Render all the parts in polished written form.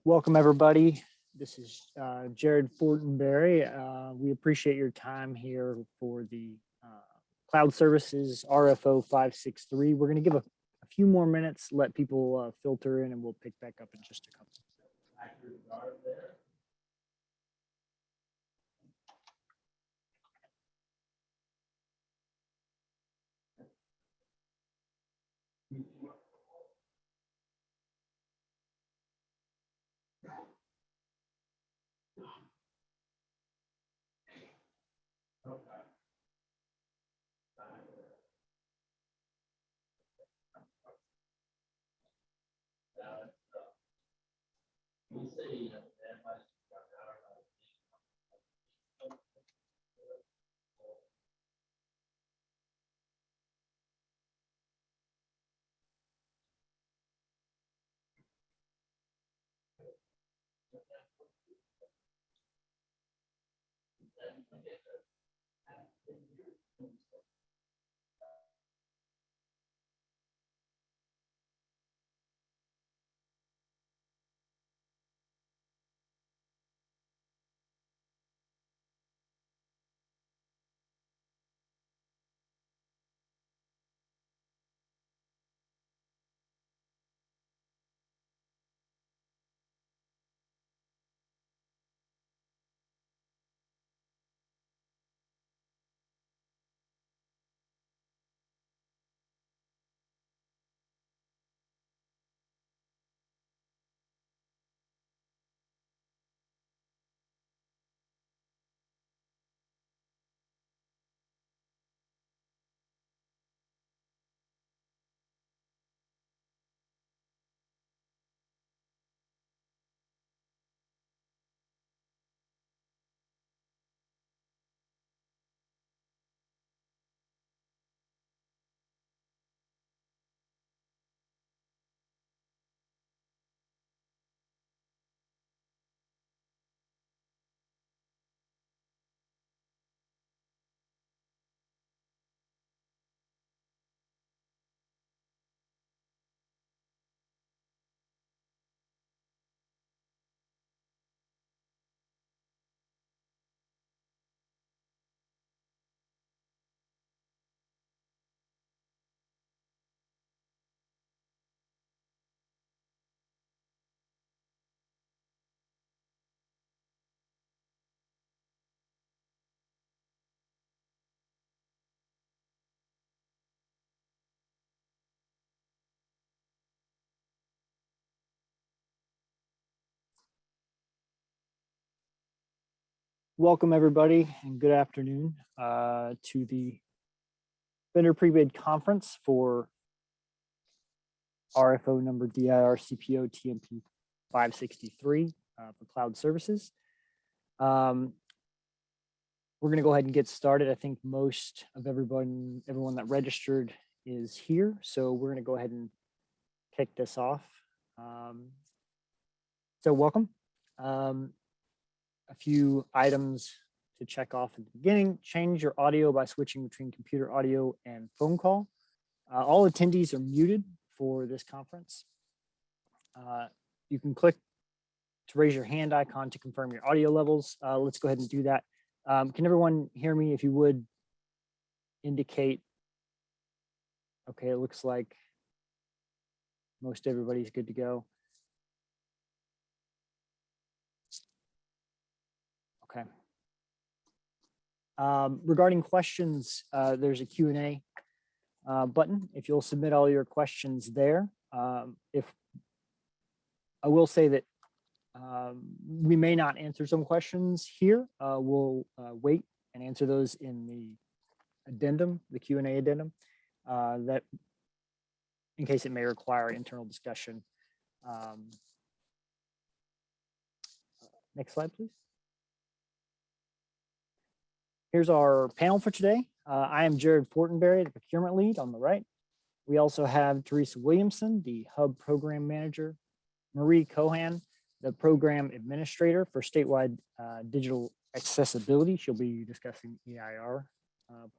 Welcome, everybody. This is Jared Fortenberry. We appreciate your time here for the Cloud Services Rfo 563. We're going to give a few more minutes, let people filter in, and we'll pick back up in just a couple. Welcome, everybody, and good afternoon to the vendor pre-bid conference for Rfo number DIR-CPO-TMP-563 for cloud services. We're going to go ahead and get started. I think most of everyone that registered is here, so we're going to go ahead and kick this off. So welcome. A few items to check off at the beginning. Change your audio by switching between computer audio and phone call. All attendees are muted for this conference. You can click to raise your hand icon to confirm your audio levels. Let's go ahead and do that. Can everyone hear me? If you would indicate. Okay, it looks like most everybody's good to go. Okay. Regarding questions, there's a Q&A button. If you'll submit all your questions there. If I will say that we may not answer some questions here. We'll wait and answer those in the addendum, the Q&A addendum, that in case it may require internal discussion. Next slide, please. Here's our panel for today. I am Jared Fortenberry, the procurement lead on the right. We also have Teresa Williamson, the Hub Program Manager, Marie Cohan, the Program Administrator for Statewide Digital Accessibility. She'll be discussing EIR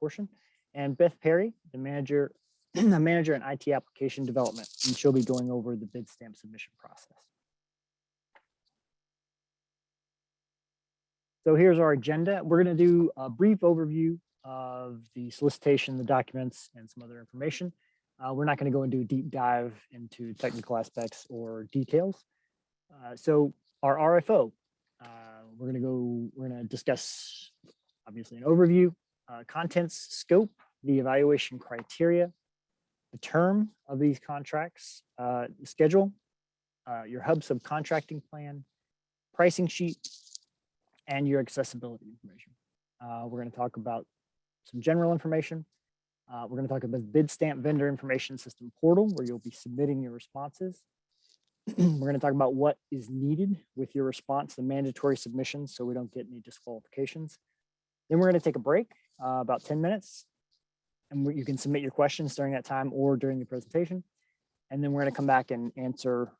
portion, and Beth Perry, the Manager in IT Application Development, and she'll be going over the bid stamp submission process. So here's our agenda. We're going to do a brief overview of the solicitation, the documents, and some other information. We're not going to go into a deep dive into technical aspects or details. So our RFO, we're going to discuss obviously an overview, contents, scope, the evaluation criteria, the term of these contracts, the schedule, your hub subcontracting plan, pricing sheet, and your accessibility information. We're going to talk about some general information. We're going to talk about the bid stamp vendor information system portal, where you'll be submitting your responses. We're going to talk about what is needed with your response, the mandatory submissions, so we don't get any disqualifications. Then we're going to take a break, about 10 minutes, and you can submit your questions during that time or during the presentation. And then we're going to come back and answer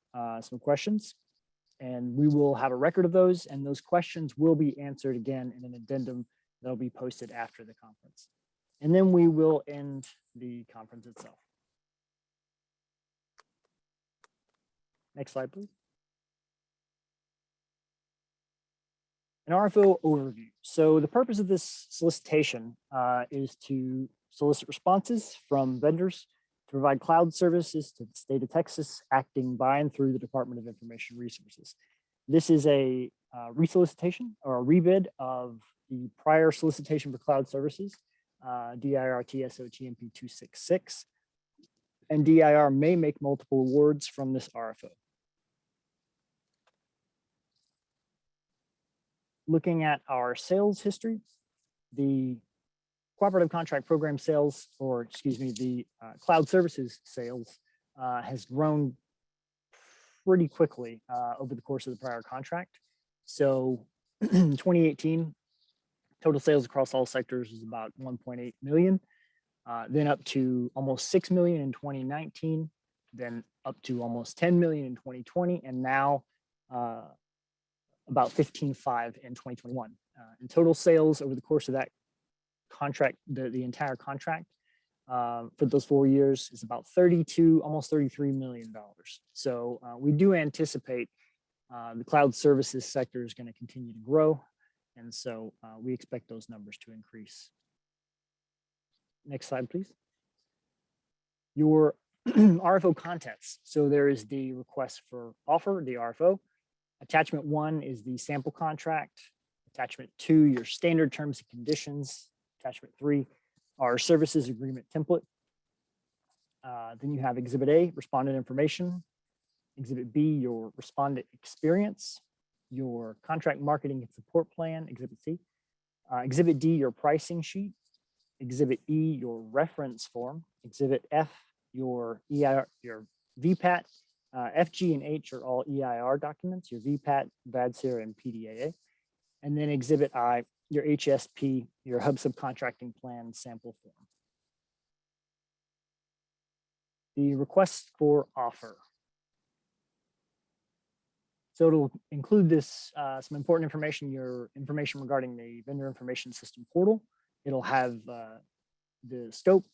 some questions. And we will have a record of those, and those questions will be answered again in an addendum that'll be posted after the conference. And then we will end the conference itself. Next slide, please. An RFO overview. So the purpose of this solicitation is to solicit responses from vendors to provide cloud services to the state of Texas, acting by and through the Department of Information Resources. This is a resolicitation or a rebid of the prior solicitation for cloud services, DIR-CPO-TMP-563, and DIR may make multiple awards from this RFO. Looking at our sales history, the cooperative contract program sales, or excuse me, the cloud services sales has grown pretty quickly over the course of the prior contract. So in 2018, total sales across all sectors is about 1.8 million, then up to almost 6 million in 2019, then up to almost 10 million in 2020, and now about 15.5 in 2021. And total sales over the course of that contract, the entire contract for those 4 years is about 32, almost $33 million. So we do anticipate the cloud services sector is going to continue to grow. And so we expect those numbers to increase. Next slide, please. Your RFO contents. So there is the request for offer, the RFO. Attachment 1 is the sample contract. Attachment 2, your standard terms and conditions. Attachment 3, our services agreement template. Then you have Exhibit A, respondent information. Exhibit B, your respondent experience. Your contract marketing and support plan, Exhibit C. Exhibit D, your pricing sheet. Exhibit E, your reference form. Exhibit F, your EIR, your VPAT. F, G, and H are all EIR documents, your VPAT, VADSIR, and PDAA. And then Exhibit I, your HSP, your hub subcontracting plan sample form. The request for offer. So it'll include this, some important information, your information regarding the vendor information system portal. It'll have the scope,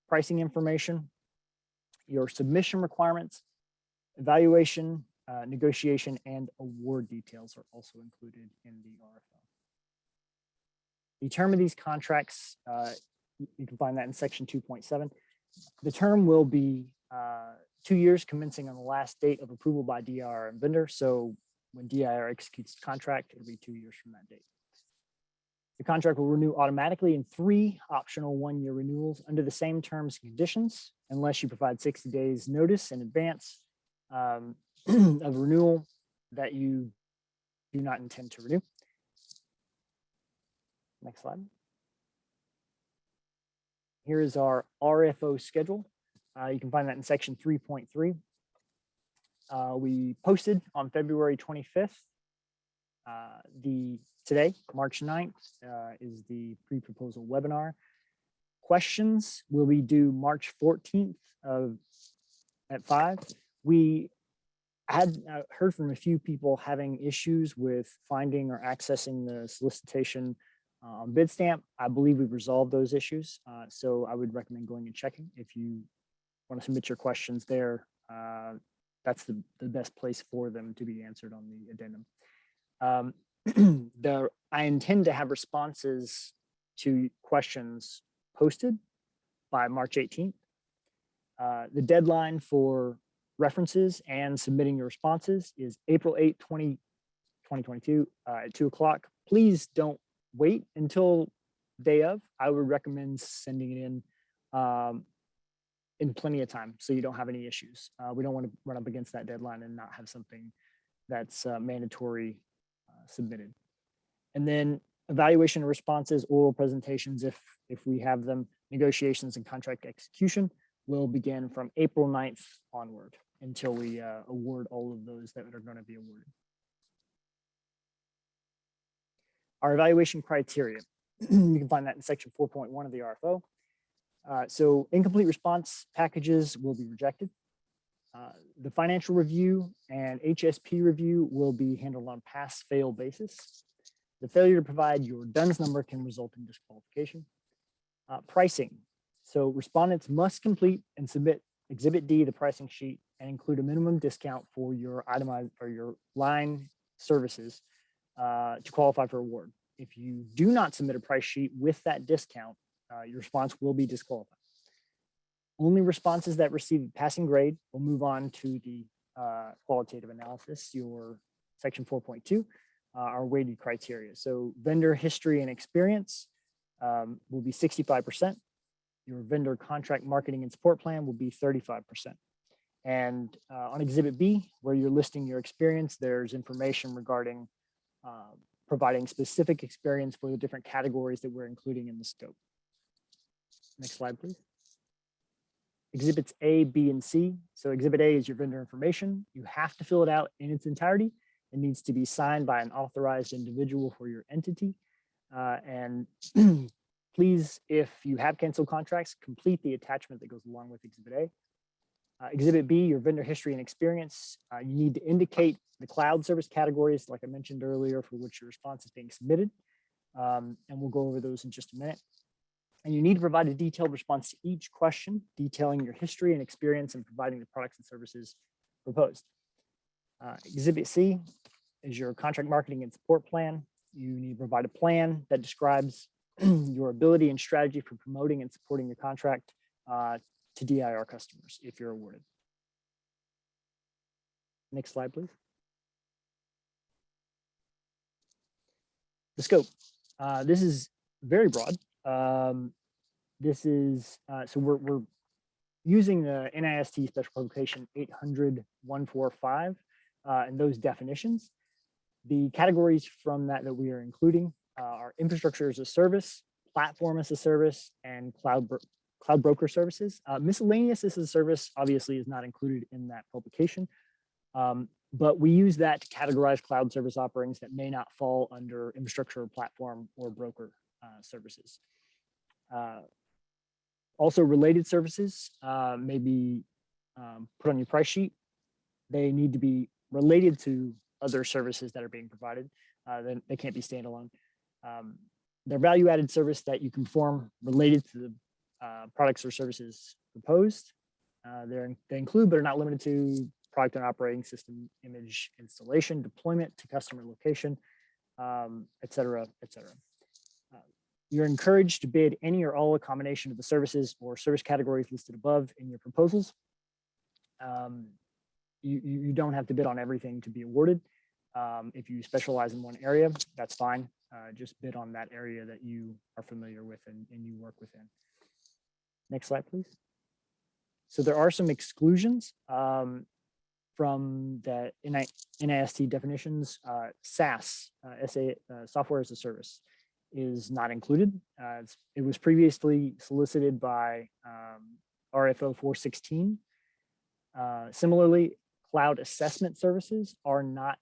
pricing information, your submission requirements, evaluation, negotiation, and award details are also included in the RFO. The term of these contracts, you can find that in section 2.7. The term will be 2 years commencing on the last date of approval by DIR and vendor. So when DIR executes the contract, it'll be 2 years from that date. The contract will renew automatically in 3 optional 1-year renewals under the same terms and conditions, unless you provide 60 days notice in advance of renewal that you do not intend to renew. Next slide. Here is our RFO schedule. You can find that in section 3.3. We posted on February 25th. Today, March 9th, is the pre-proposal webinar. Questions will be due March 14th at 5. We had heard from a few people having issues with finding or accessing the solicitation on Bidstamp. I believe we've resolved those issues. So I would recommend going and checking. If you want to submit your questions there, that's the best place for them to be answered on the addendum. I intend to have responses to questions posted by March 18th. The deadline for references and submitting your responses is April 8, 2022 at 2 o'clock. Please don't wait until day of. I would recommend sending it in plenty of time so you don't have any issues. We don't want to run up against that deadline and not have something that's mandatory submitted. And then evaluation of responses, oral presentations, if we have them, negotiations and contract execution will begin from April 9th onward until we award all of those that are going to be awarded. Our evaluation criteria, you can find that in section 4.1 of the RFO. So incomplete response packages will be rejected. The financial review and HSP review will be handled on pass-fail basis. The failure to provide your DUNS number can result in disqualification. Pricing. So respondents must complete and submit Exhibit D, the pricing sheet, and include a minimum discount for your itemized or your line services to qualify for award. If you do not submit a price sheet with that discount, your response will be disqualified. Only responses that receive a passing grade will move on to the qualitative analysis, your section 4.2, our weighted criteria. So vendor history and experience will be 65%. Your vendor contract marketing and support plan will be 35%. And on Exhibit B, where you're listing your experience, there's information regarding providing specific experience for the different categories that we're including in the scope. Next slide, please. Exhibits A, B, and C. So Exhibit A is your vendor information. You have to fill it out in its entirety. It needs to be signed by an authorized individual for your entity. And please, if you have canceled contracts, complete the attachment that goes along with Exhibit A. Exhibit B, your vendor history and experience. You need to indicate the cloud service categories, like I mentioned earlier, for which your response is being submitted. And we'll go over those in just a minute. And you need to provide a detailed response to each question, detailing your history and experience and providing the products and services proposed. Exhibit C is your contract marketing and support plan. You need to provide a plan that describes your ability and strategy for promoting and supporting your contract to DIR customers if you're awarded. Next slide, please. The scope. This is very broad. This is, so we're using the NIST Special Publication 800-145 and those definitions. The categories from that we are including are infrastructure as a service, platform as a service, and cloud broker services. Miscellaneous as a service obviously is not included in that publication, but we use that to categorize cloud service offerings that may not fall under infrastructure, platform, or broker services. Also, related services may be put on your price sheet. They need to be related to other services that are being provided. Then they can't be standalone. They're value-added service that you can perform related to the products or services proposed. They include, but are not limited to, product and operating system image installation, deployment to customer location, et cetera, et cetera. You're encouraged to bid any or all a combination of the services or service categories listed above in your proposals. You don't have to bid on everything to be awarded. If you specialize in one area, that's fine. Just bid on that area that you are familiar with and you work within. Next slide, please. So there are some exclusions from the NIST definitions. SaaS, software as a service, is not included. It was previously solicited by Rfo 416. Similarly, cloud assessment services are not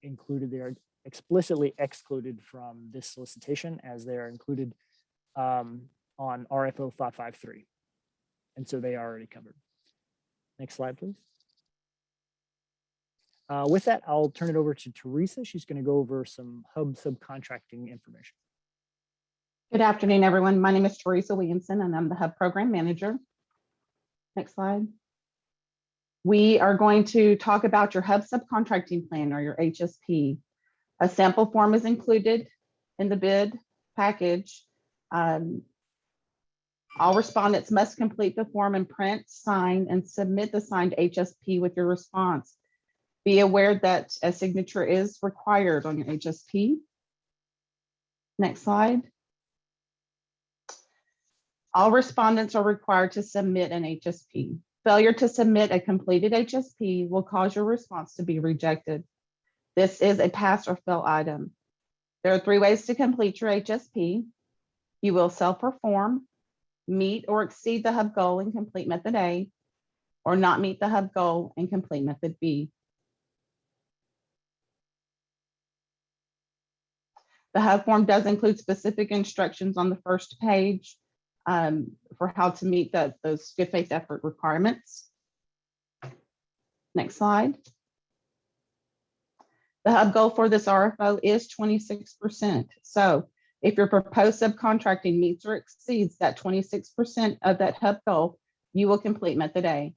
included. They are explicitly excluded from this solicitation as they are included on Rfo 553. And so they are already covered. Next slide, please. With that, I'll turn it over to Teresa. She's going to go over some hub subcontracting information. Good afternoon, everyone. My name is Teresa Williamson, and I'm the Hub Program Manager. Next slide. We are going to talk about your Hub Subcontracting Plan, or your HSP. A sample form is included in the bid package. All respondents must complete the form and print, sign, and submit the signed HSP with your response. Be aware that a signature is required on your HSP. Next slide. All respondents are required to submit an HSP. Failure to submit a completed HSP will cause your response to be rejected. This is a pass or fail item. There are 3 ways to complete your HSP. You will self-perform, meet or exceed the hub goal and complete method A, or not meet the hub goal and complete method B. The hub form does include specific instructions on the first page for how to meet those good faith effort requirements. Next slide. The hub goal for this RFO is 26%. So if your proposed subcontracting meets or exceeds that 26% of that hub goal, you will complete method A.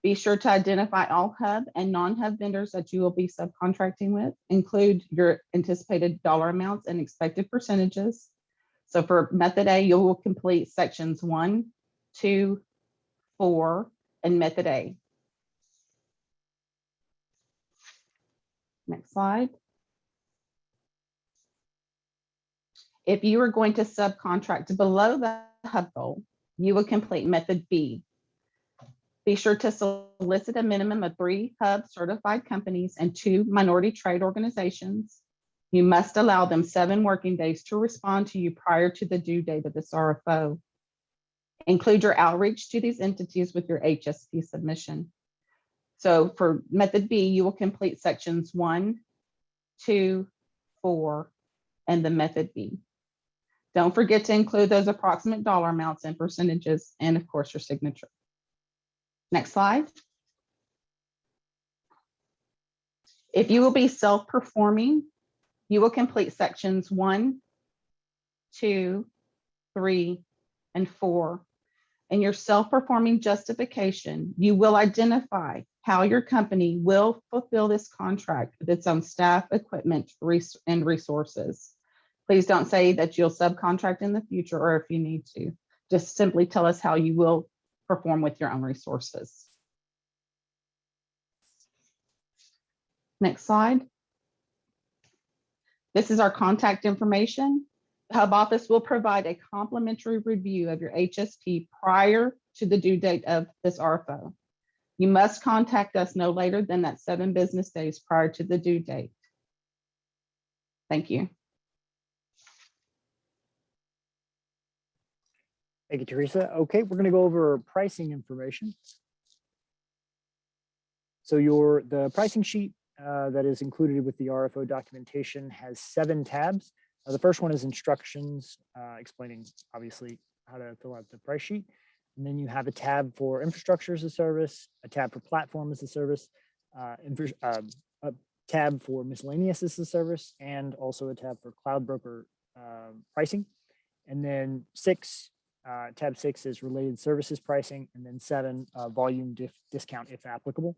Be sure to identify all hub and non-hub vendors that you will be subcontracting with. Include your anticipated dollar amounts and expected percentages. So for method A, you will complete sections 1, 2, 4, and method A. Next slide. If you are going to subcontract below the hub goal, you will complete method B. Be sure to solicit a minimum of 3 hub certified companies and 2 minority trade organizations. You must allow them 7 working days to respond to you prior to the due date of this RFO. Include your outreach to these entities with your HSP submission. So for method B, you will complete sections 1, 2, 4, and the method B. Don't forget to include those approximate dollar amounts and percentages, and of course, your signature. Next slide. If you will be self-performing, you will complete sections 1, 2, 3, and 4. In your self-performing justification, you will identify how your company will fulfill this contract with its own staff, equipment, and resources. Please don't say that you'll subcontract in the future or if you need to. Just simply tell us how you will perform with your own resources. Next slide. This is our contact information. The Hub office will provide a complimentary review of your HSP prior to the due date of this RFO. You must contact us no later than that 7 business days prior to the due date. Thank you. Thank you, Teresa. Okay, we're going to go over pricing information. So the pricing sheet that is included with the RFO documentation has 7 tabs. The first one is instructions, explaining obviously how to fill out the price sheet. And then you have a tab for infrastructure as a service, a tab for platform as a service, a tab for miscellaneous as a service, and also a tab for cloud broker pricing. And then tab 6 is related services pricing, and then 7, volume discount if applicable.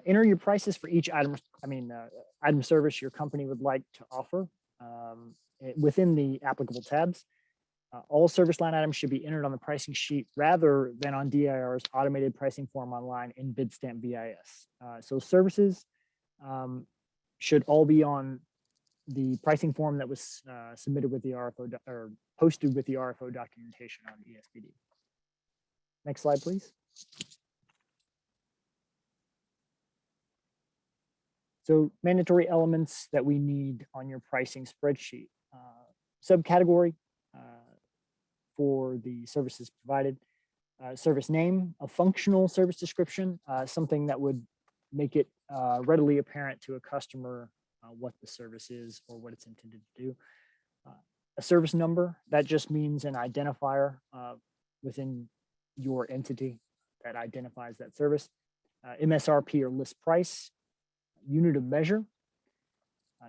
Enter your prices for each item service your company would like to offer within the applicable tabs. All service line items should be entered on the pricing sheet rather than on DIR's automated pricing form online in BidStamp BIS. So services should all be on the pricing form that was submitted with the RFO or posted with the RFO documentation on ESPD. Next slide, please. So mandatory elements that we need on your pricing spreadsheet. Subcategory for the services provided. Service name, a functional service description, something that would make it readily apparent to a customer what the service is or what it's intended to do. A service number, that just means an identifier within your entity that identifies that service. MSRP or list price, unit of measure,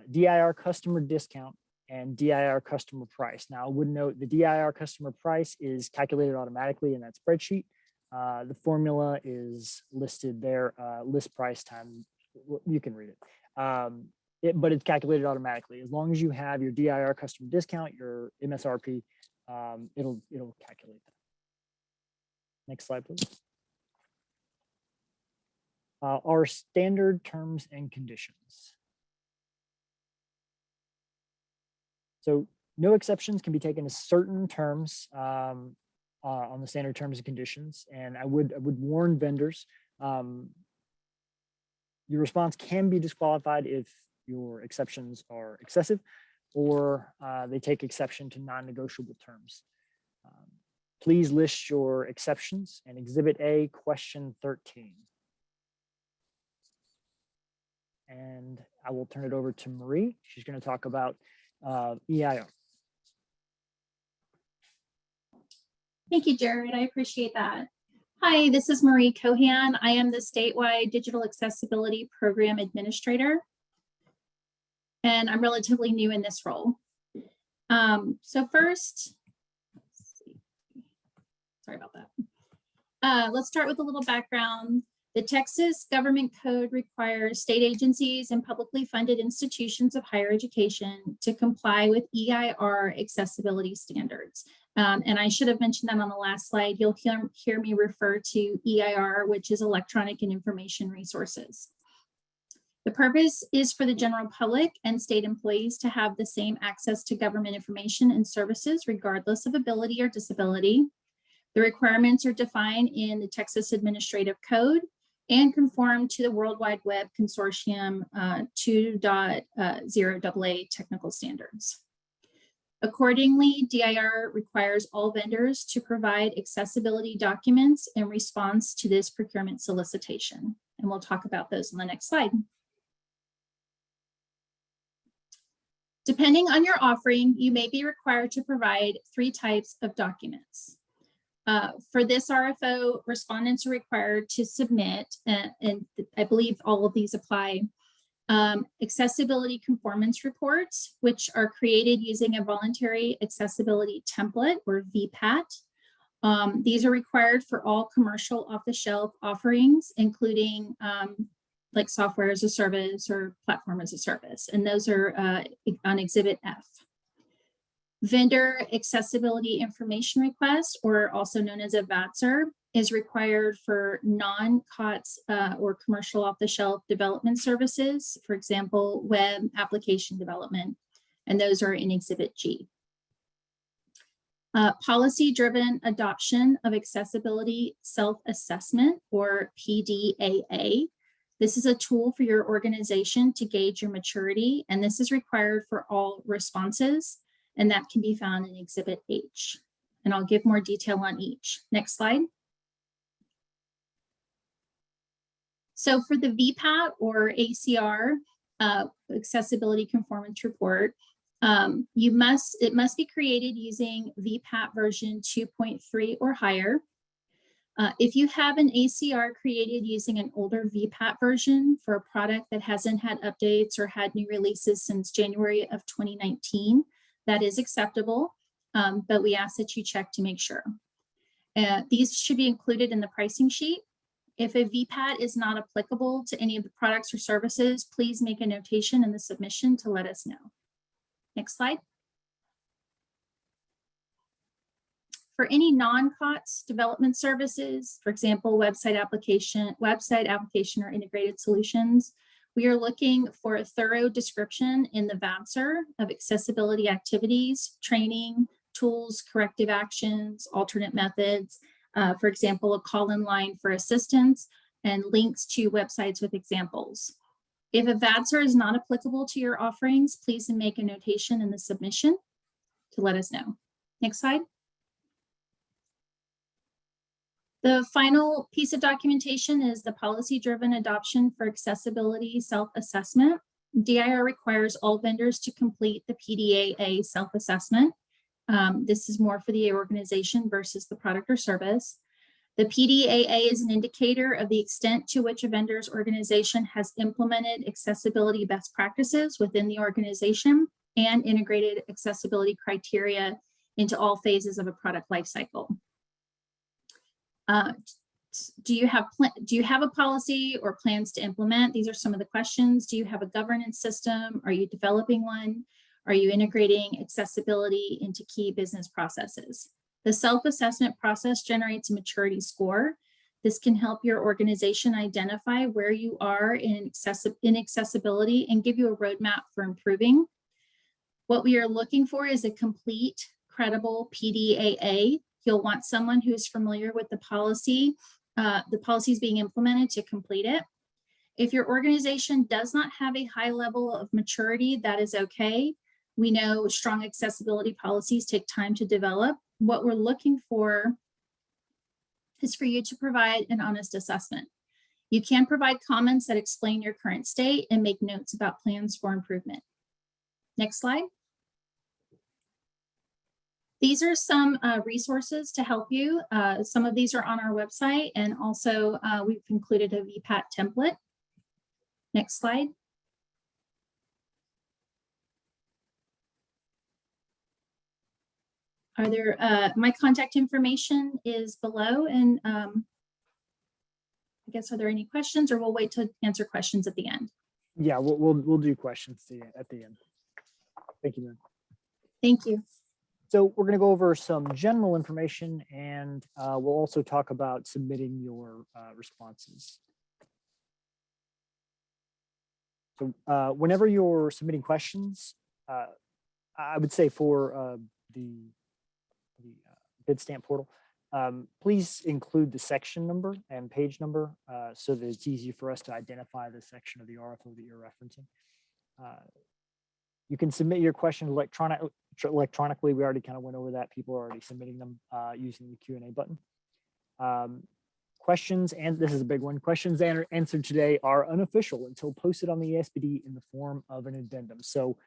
DIR customer discount, and DIR customer price. Now, I would note the DIR customer price is calculated automatically in that spreadsheet. The formula is listed there, list price time, you can read it. but it's calculated automatically. As long as you have your DIR customer discount, your MSRP, it'll calculate that. Next slide, please. Our standard terms and conditions. So no exceptions can be taken to certain terms on the standard terms and conditions. And I would warn vendors, your response can be disqualified if your exceptions are excessive or they take exception to non-negotiable terms. Please list your exceptions and Exhibit A, question 13. And I will turn it over to Marie. She's going to talk about EIR. Thank you, Jared. I appreciate that. Hi, this is Marie Cohan. I am the Statewide Digital Accessibility Program Administrator, and I'm relatively new in this role. So first, let's see. Sorry about that. Let's start with a little background. The Texas Government Code requires state agencies and publicly funded institutions of higher education to comply with EIR accessibility standards. And I should have mentioned that on the last slide. You'll hear me refer to EIR, which is Electronic and Information Resources. The purpose is for the general public and state employees to have the same access to government information and services, regardless of ability or disability. The requirements are defined in the Texas Administrative Code and conform to the World Wide Web Consortium 2.0 AA technical standards. Accordingly, DIR requires all vendors to provide accessibility documents in response to this procurement solicitation. And we'll talk about those on the next slide. Depending on your offering, you may be required to provide 3 types of documents. For this RFO, respondents are required to submit, and I believe all of these apply, accessibility conformance reports, which are created using a voluntary accessibility template or VPAT. These are required for all commercial off-the-shelf offerings, including like software as a service or platform as a service, and those are on Exhibit F. Vendor accessibility information request, or also known as a VATSR, is required for non-COTS or commercial off-the-shelf development services, for example, web application development, and those are in Exhibit G. Policy-driven adoption of accessibility self-assessment, or PDAA. This is a tool for your organization to gauge your maturity, and this is required for all responses, and that can be found in Exhibit H. And I'll give more detail on each. Next slide. So for the VPAT or ACR, Accessibility Conformance Report, it must be created using VPAT version 2.3 or higher. If you have an ACR created using an older VPAT version for a product that hasn't had updates or had new releases since January of 2019, that is acceptable, but we ask that you check to make sure. These should be included in the pricing sheet. If a VPAT is not applicable to any of the products or services, please make a notation in the submission to let us know. Next slide. For any non-COTS development services, for example, website application or integrated solutions, we are looking for a thorough description in the VATSR of accessibility activities, training, tools, corrective actions, alternate methods, for example, a call-in line for assistance, and links to websites with examples. If a VATSR is not applicable to your offerings, please make a notation in the submission to let us know. Next slide. The final piece of documentation is the policy-driven adoption for accessibility self-assessment. DIR requires all vendors to complete the PDAA self-assessment. This is more for the organization versus the product or service. The PDAA is an indicator of the extent to which a vendor's organization has implemented accessibility best practices within the organization and integrated accessibility criteria into all phases of a product lifecycle. Do you have a policy or plans to implement? These are some of the questions. Do you have a governance system? Are you developing one? Are you integrating accessibility into key business processes? The self-assessment process generates a maturity score. This can help your organization identify where you are in accessibility and give you a roadmap for improving. What we are looking for is a complete, credible PDAA. You'll want someone who is familiar with the policies being implemented to complete it. If your organization does not have a high level of maturity, that is okay. We know strong accessibility policies take time to develop. What we're looking for is for you to provide an honest assessment. You can provide comments that explain your current state and make notes about plans for improvement. Next slide. These are some resources to help you. Some of these are on our website, and also we've included a VPAT template. Next slide. Are there, my contact information is below, and I guess, are there any questions, or we'll wait to answer questions at the end? Yeah, we'll do questions at the end. Thank you, man. Thank you. So we're going to go over some general information, and we'll also talk about submitting your responses. So whenever you're submitting questions, I would say for the bid stamp portal, please include the section number and page number so that it's easy for us to identify the section of the RFO that you're referencing. You can submit your questions electronically. We already kind of went over that. People are already submitting them using the Q&A button. Questions, and this is a big one, questions answered today are unofficial until posted on the ESPD in the form of an addendum. So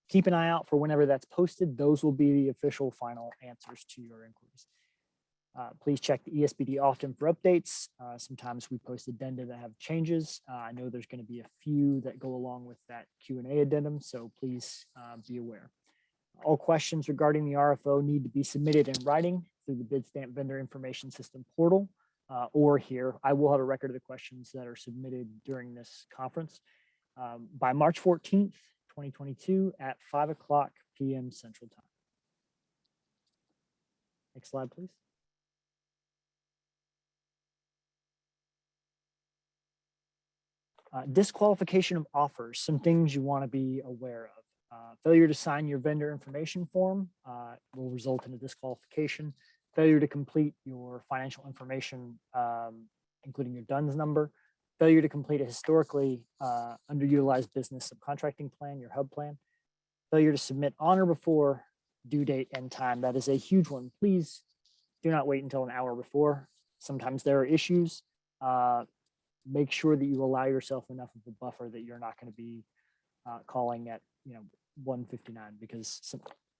keep an eye out for whenever that's posted. Those will be the official final answers to your inquiries. Please check the ESPD often for updates. Sometimes we post addenda that have changes. I know there's going to be a few that go along with that Q&A addendum, so please be aware. All questions regarding the RFO need to be submitted in writing through the Bid Stamp Vendor Information System portal or here. I will have a record of the questions that are submitted during this conference by March 14th, 2022 at 5:00 p.m. Central Time. Next slide, please. Disqualification of offers, some things you want to be aware of. Failure to sign your vendor information form will result in a disqualification. Failure to complete your financial information, including your DUNS number. Failure to complete a historically underutilized business subcontracting plan, your hub plan. Failure to submit on or before due date and time. That is a huge one. Please do not wait until an hour before. Sometimes there are issues. Make sure that you allow yourself enough of a buffer that you're not going to be calling at 1:59, because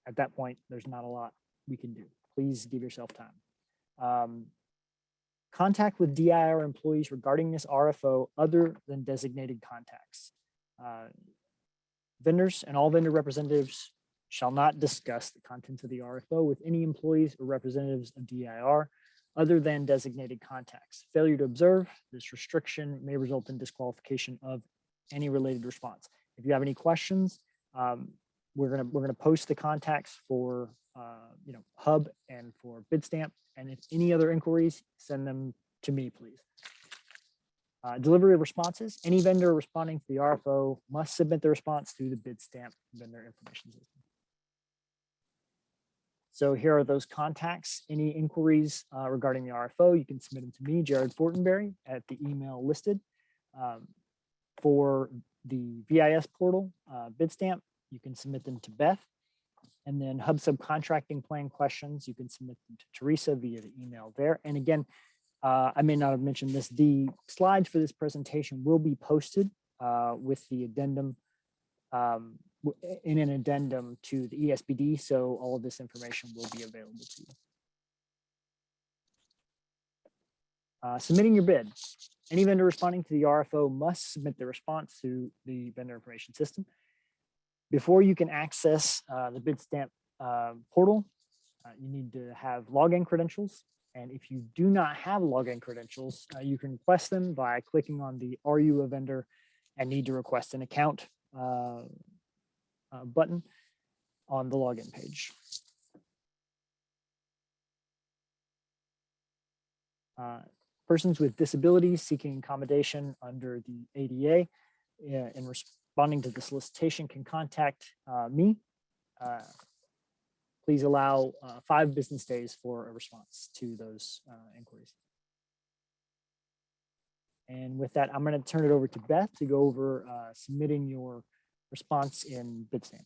at that point there's not a lot we can do. Please give yourself time. Contact with DIR employees regarding this RFO other than designated contacts. Vendors and all vendor representatives shall not discuss the contents of the RFO with any employees or representatives of DIR other than designated contacts. Failure to observe this restriction may result in disqualification of any related response. If you have any questions, we're gonna post the contacts for Hub and for Bidstamp, and if any other inquiries, send them to me, please. Delivery of responses. Any vendor responding to the RFO must submit the response through the Bidstamp vendor information system. So here are those contacts. Any inquiries regarding the RFO, you can submit them to me, Jared Fortenberry, at the email listed. For the VIS portal, Bidstamp, you can submit them to Beth. And then Hub subcontracting plan questions, you can submit them to Teresa via the email there. And again, I may not have mentioned this, the slides for this presentation will be posted with the addendum in an addendum to the ESPD, so all of this information will be available to you. Submitting your bid. Any vendor responding to the RFO must submit the response to the vendor information system. Before you can access the Bidstamp portal, you need to have login credentials And if you do not have login credentials, you can request them by clicking on the "Are you a vendor and need to request an account" button on the login page. Persons with disabilities seeking accommodation under the ADA in responding to the solicitation can contact me. Please allow 5 business days for a response to those inquiries. And with that, I'm going to turn it over to Beth to go over submitting your response in Bidstamp.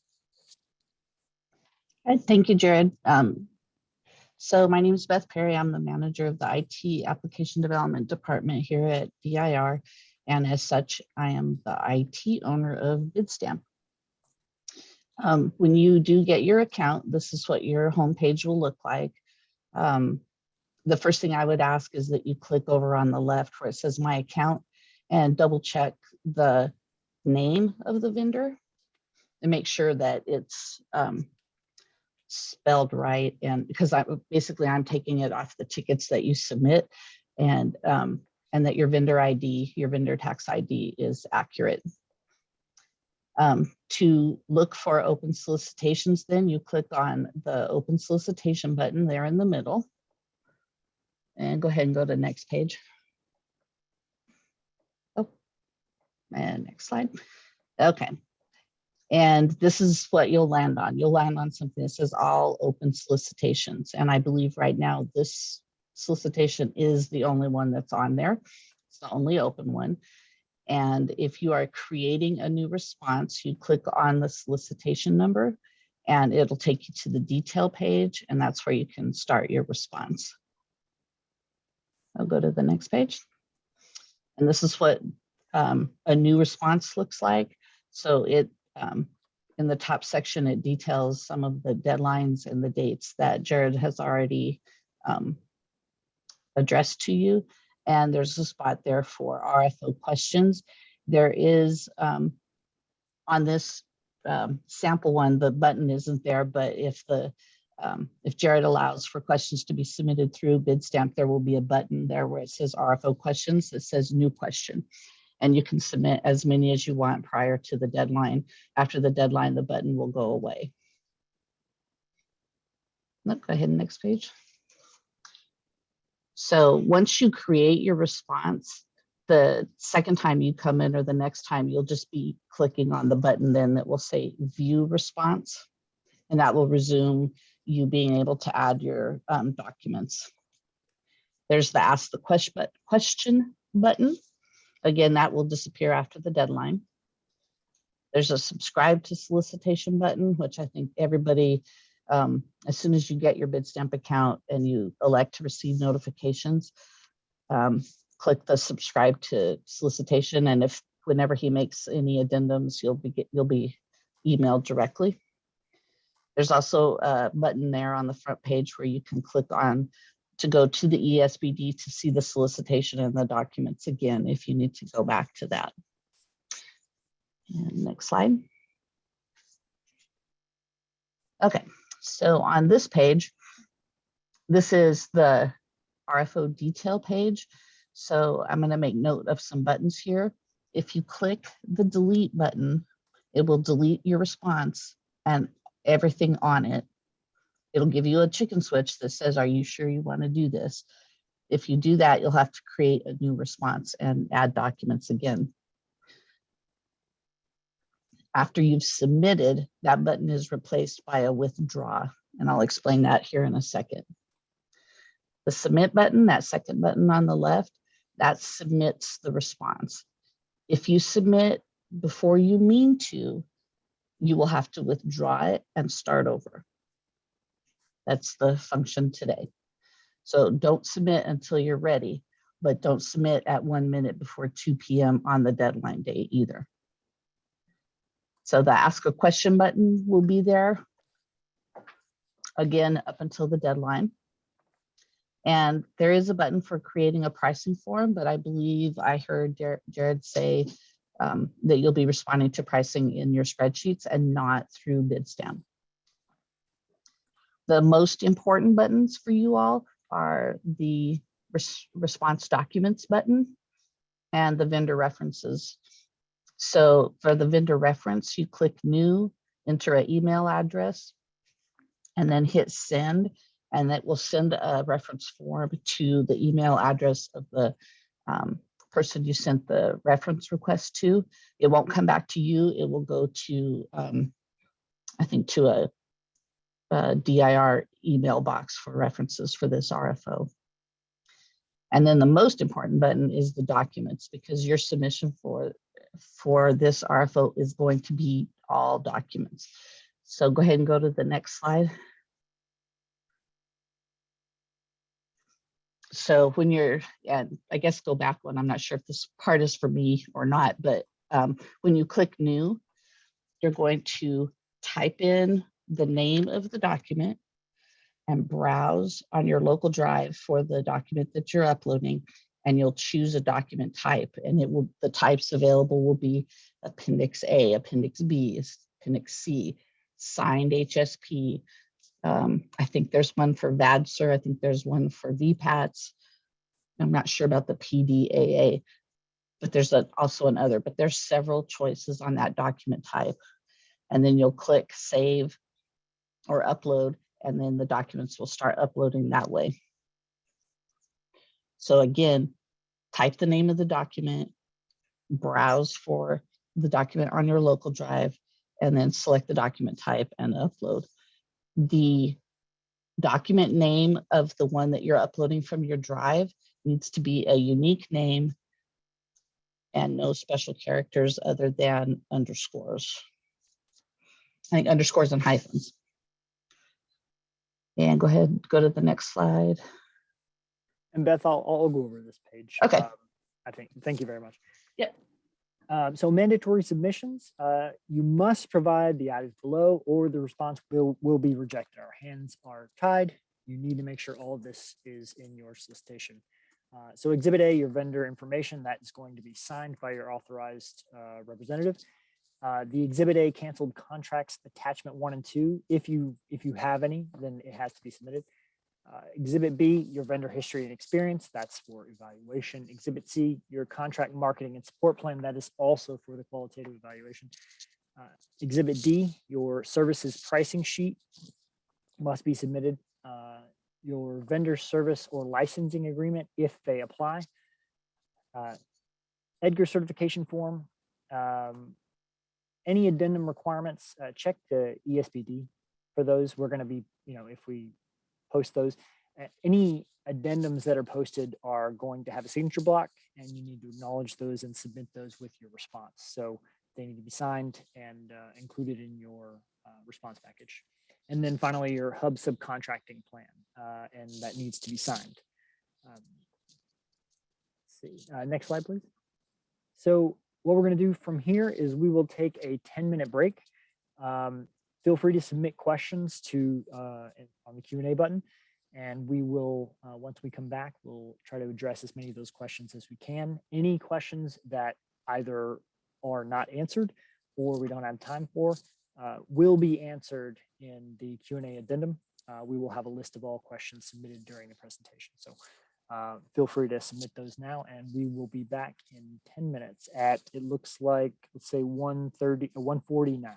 Thank you, Jared. So my name is Beth Perry. I'm the manager of the IT Application Development Department here at DIR. And as such, I am the IT owner of Bidstamp. When you do get your account, this is what your homepage will look like. The first thing I would ask is that you click over on the left where it says My Account and double check the name of the vendor and make sure that it's spelled right. And because I'm taking it off the tickets that you submit, and that your vendor ID, your vendor tax ID is accurate. To look for open solicitations, then you click on the open solicitation button there in the middle. And go ahead and go to the next page. Oh, and next slide. Okay. And this is what you'll land on. You'll land on something that says all open solicitations. And I believe right now this solicitation is the only one that's on there. It's the only open one. And if you are creating a new response, you click on the solicitation number and it'll take you to the detail page. And that's where you can start your response. I'll go to the next page. And this is what a new response looks like. So it, in the top section, it details some of the deadlines and the dates that Jared has already addressed to you. And there's a spot there for RFO questions. There is, on this sample one, the button isn't there, but if Jared allows for questions to be submitted through Bidstamp, there will be a button there where it says RFO questions that says new question. And you can submit as many as you want prior to the deadline. After the deadline, the button will go away. Go ahead, next page. So once you create your response, the second time you come in or the next time, you'll just be clicking on the button then that will say view response. And that will resume you being able to add your documents. There's the ask the question button. Again, that will disappear after the deadline. There's a subscribe to solicitation button, which I think everybody, as soon as you get your Bidstamp account and you elect to receive notifications, click the subscribe to solicitation. And if whenever he makes any addendums, you'll be emailed directly. There's also a button there on the front page where you can click on to go to the ESBD to see the solicitation and the documents again, if you need to go back to that. And next slide. Okay, so on this page, this is the Rfo Detail Page. So I'm going to make note of some buttons here. If you click the delete button, it will delete your response and everything on it. It'll give you a chicken switch that says, are you sure you want to do this? If you do that, you'll have to create a new response and add documents again. After you've submitted, that button is replaced by a withdraw, and I'll explain that here in a second. The submit button, that second button on the left, that submits the response. If you submit before you mean to, you will have to withdraw it and start over. That's the function today. So don't submit until you're ready, but don't submit at 1 minute before 2 p.m. on the deadline day either. So the ask a question button will be there again up until the deadline. And there is a button for creating a pricing form, but I believe I heard Jared say that you'll be responding to pricing in your spreadsheets and not through Bidstamp. The most important buttons for you all are the response documents button and the vendor references. So for the vendor reference, you click new, enter an email address, and then hit send, and that will send a reference form to the email address of the person you sent the reference request to. It won't come back to you. It will go to, I think, to a DIR email box for references for this RFO. And then the most important button is the documents, because your submission for this RFO is going to be all documents. So go ahead and go to the next slide. So when you're, and I guess go back one, I'm not sure if this part is for me or not, but when you click new, you're going to type in the name of the document and browse on your local drive for the document that you're uploading, and you'll choose a document type, and it will, the types available will be Appendix A, Appendix B, Appendix C, signed HSP. I think there's one for VADSR. I think there's one for VPATs. I'm not sure about the PDAA, but there's also another, but there's several choices on that document type. And then you'll click save or upload, and then the documents will start uploading that way. So again, type the name of the document, browse for the document on your local drive, and then select the document type and upload. The document name of the one that you're uploading from your drive needs to be a unique name and no special characters other than underscores. I think underscores and hyphens. And go ahead, go to the next slide. And Beth, I'll go over this page. Okay. Thank you very much. Yep. So mandatory submissions, you must provide the items below or the response will be rejected. Our hands are tied. You need to make sure all of this is in your solicitation. So Exhibit A, your vendor information, that is going to be signed by your authorized representative. The Exhibit A canceled contracts attachment 1 and 2, if you have any, then it has to be submitted. Exhibit B, your vendor history and experience, that's for evaluation. Exhibit C, your contract marketing and support plan, that is also for the qualitative evaluation. Exhibit D, your services pricing sheet must be submitted. Your vendor service or licensing agreement, if they apply. Edgar certification form, any addendum requirements, check the ESBD for those. We're going to be, if we post those, any addendums that are posted are going to have a signature block, and you need to acknowledge those and submit those with your response. So they need to be signed and included in your response package. And then finally, your hub subcontracting plan, and that needs to be signed. Let's see, next slide, please. So what we're going to do from here is we will take a 10-minute break. Feel free to submit questions to on the Q&A button, and we will, once we come back, we'll try to address as many of those questions as we can. Any questions that either are not answered or we don't have time for will be answered in the Q&A addendum. We will have a list of all questions submitted during the presentation. So feel free to submit those now, and we will be back in 10 minutes at, it looks like, let's say 1:49.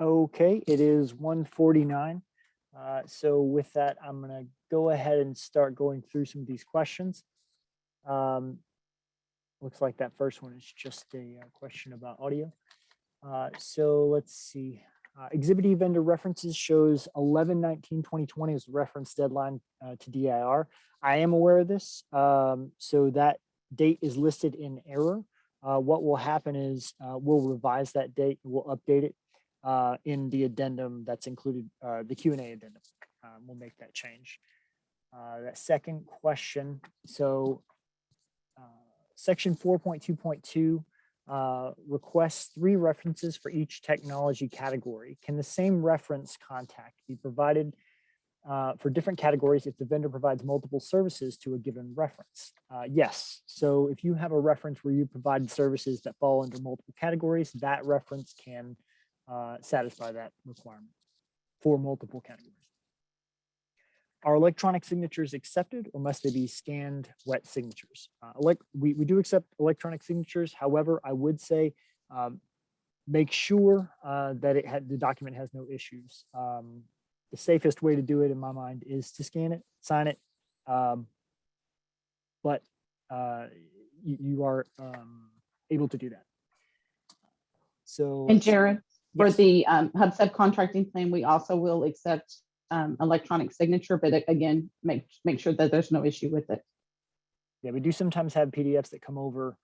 Okay, it is 1:49. So with that, I'm gonna go ahead and start going through some of these questions. Looks like that first one is just a question about audio. So let's see. Exhibit E vendor references shows 11/19/2020 as the reference deadline to DIR. I am aware of this. So that date is listed in error. What will happen is we'll revise that date, we'll update it in the addendum that's included, the Q&A addendum. We'll make that change. That second question, so section 4.2.2 requests 3 references for each technology category. Can the same reference contact be provided for different categories if the vendor provides multiple services to a given reference? Yes. So if you have a reference where you provide services that fall under multiple categories, that reference can satisfy that requirement for multiple categories. Are electronic signatures accepted, or must they be scanned wet signatures? We do accept electronic signatures. However, I would say make sure that the document has no issues. The safest way to do it in my mind is to scan it, sign it, but you are able to do that. So, And Jared, for yes. the hub subcontracting plan, we also will accept electronic signature, but again, make sure that there's no issue with it. Yeah, we do sometimes have PDFs that come over,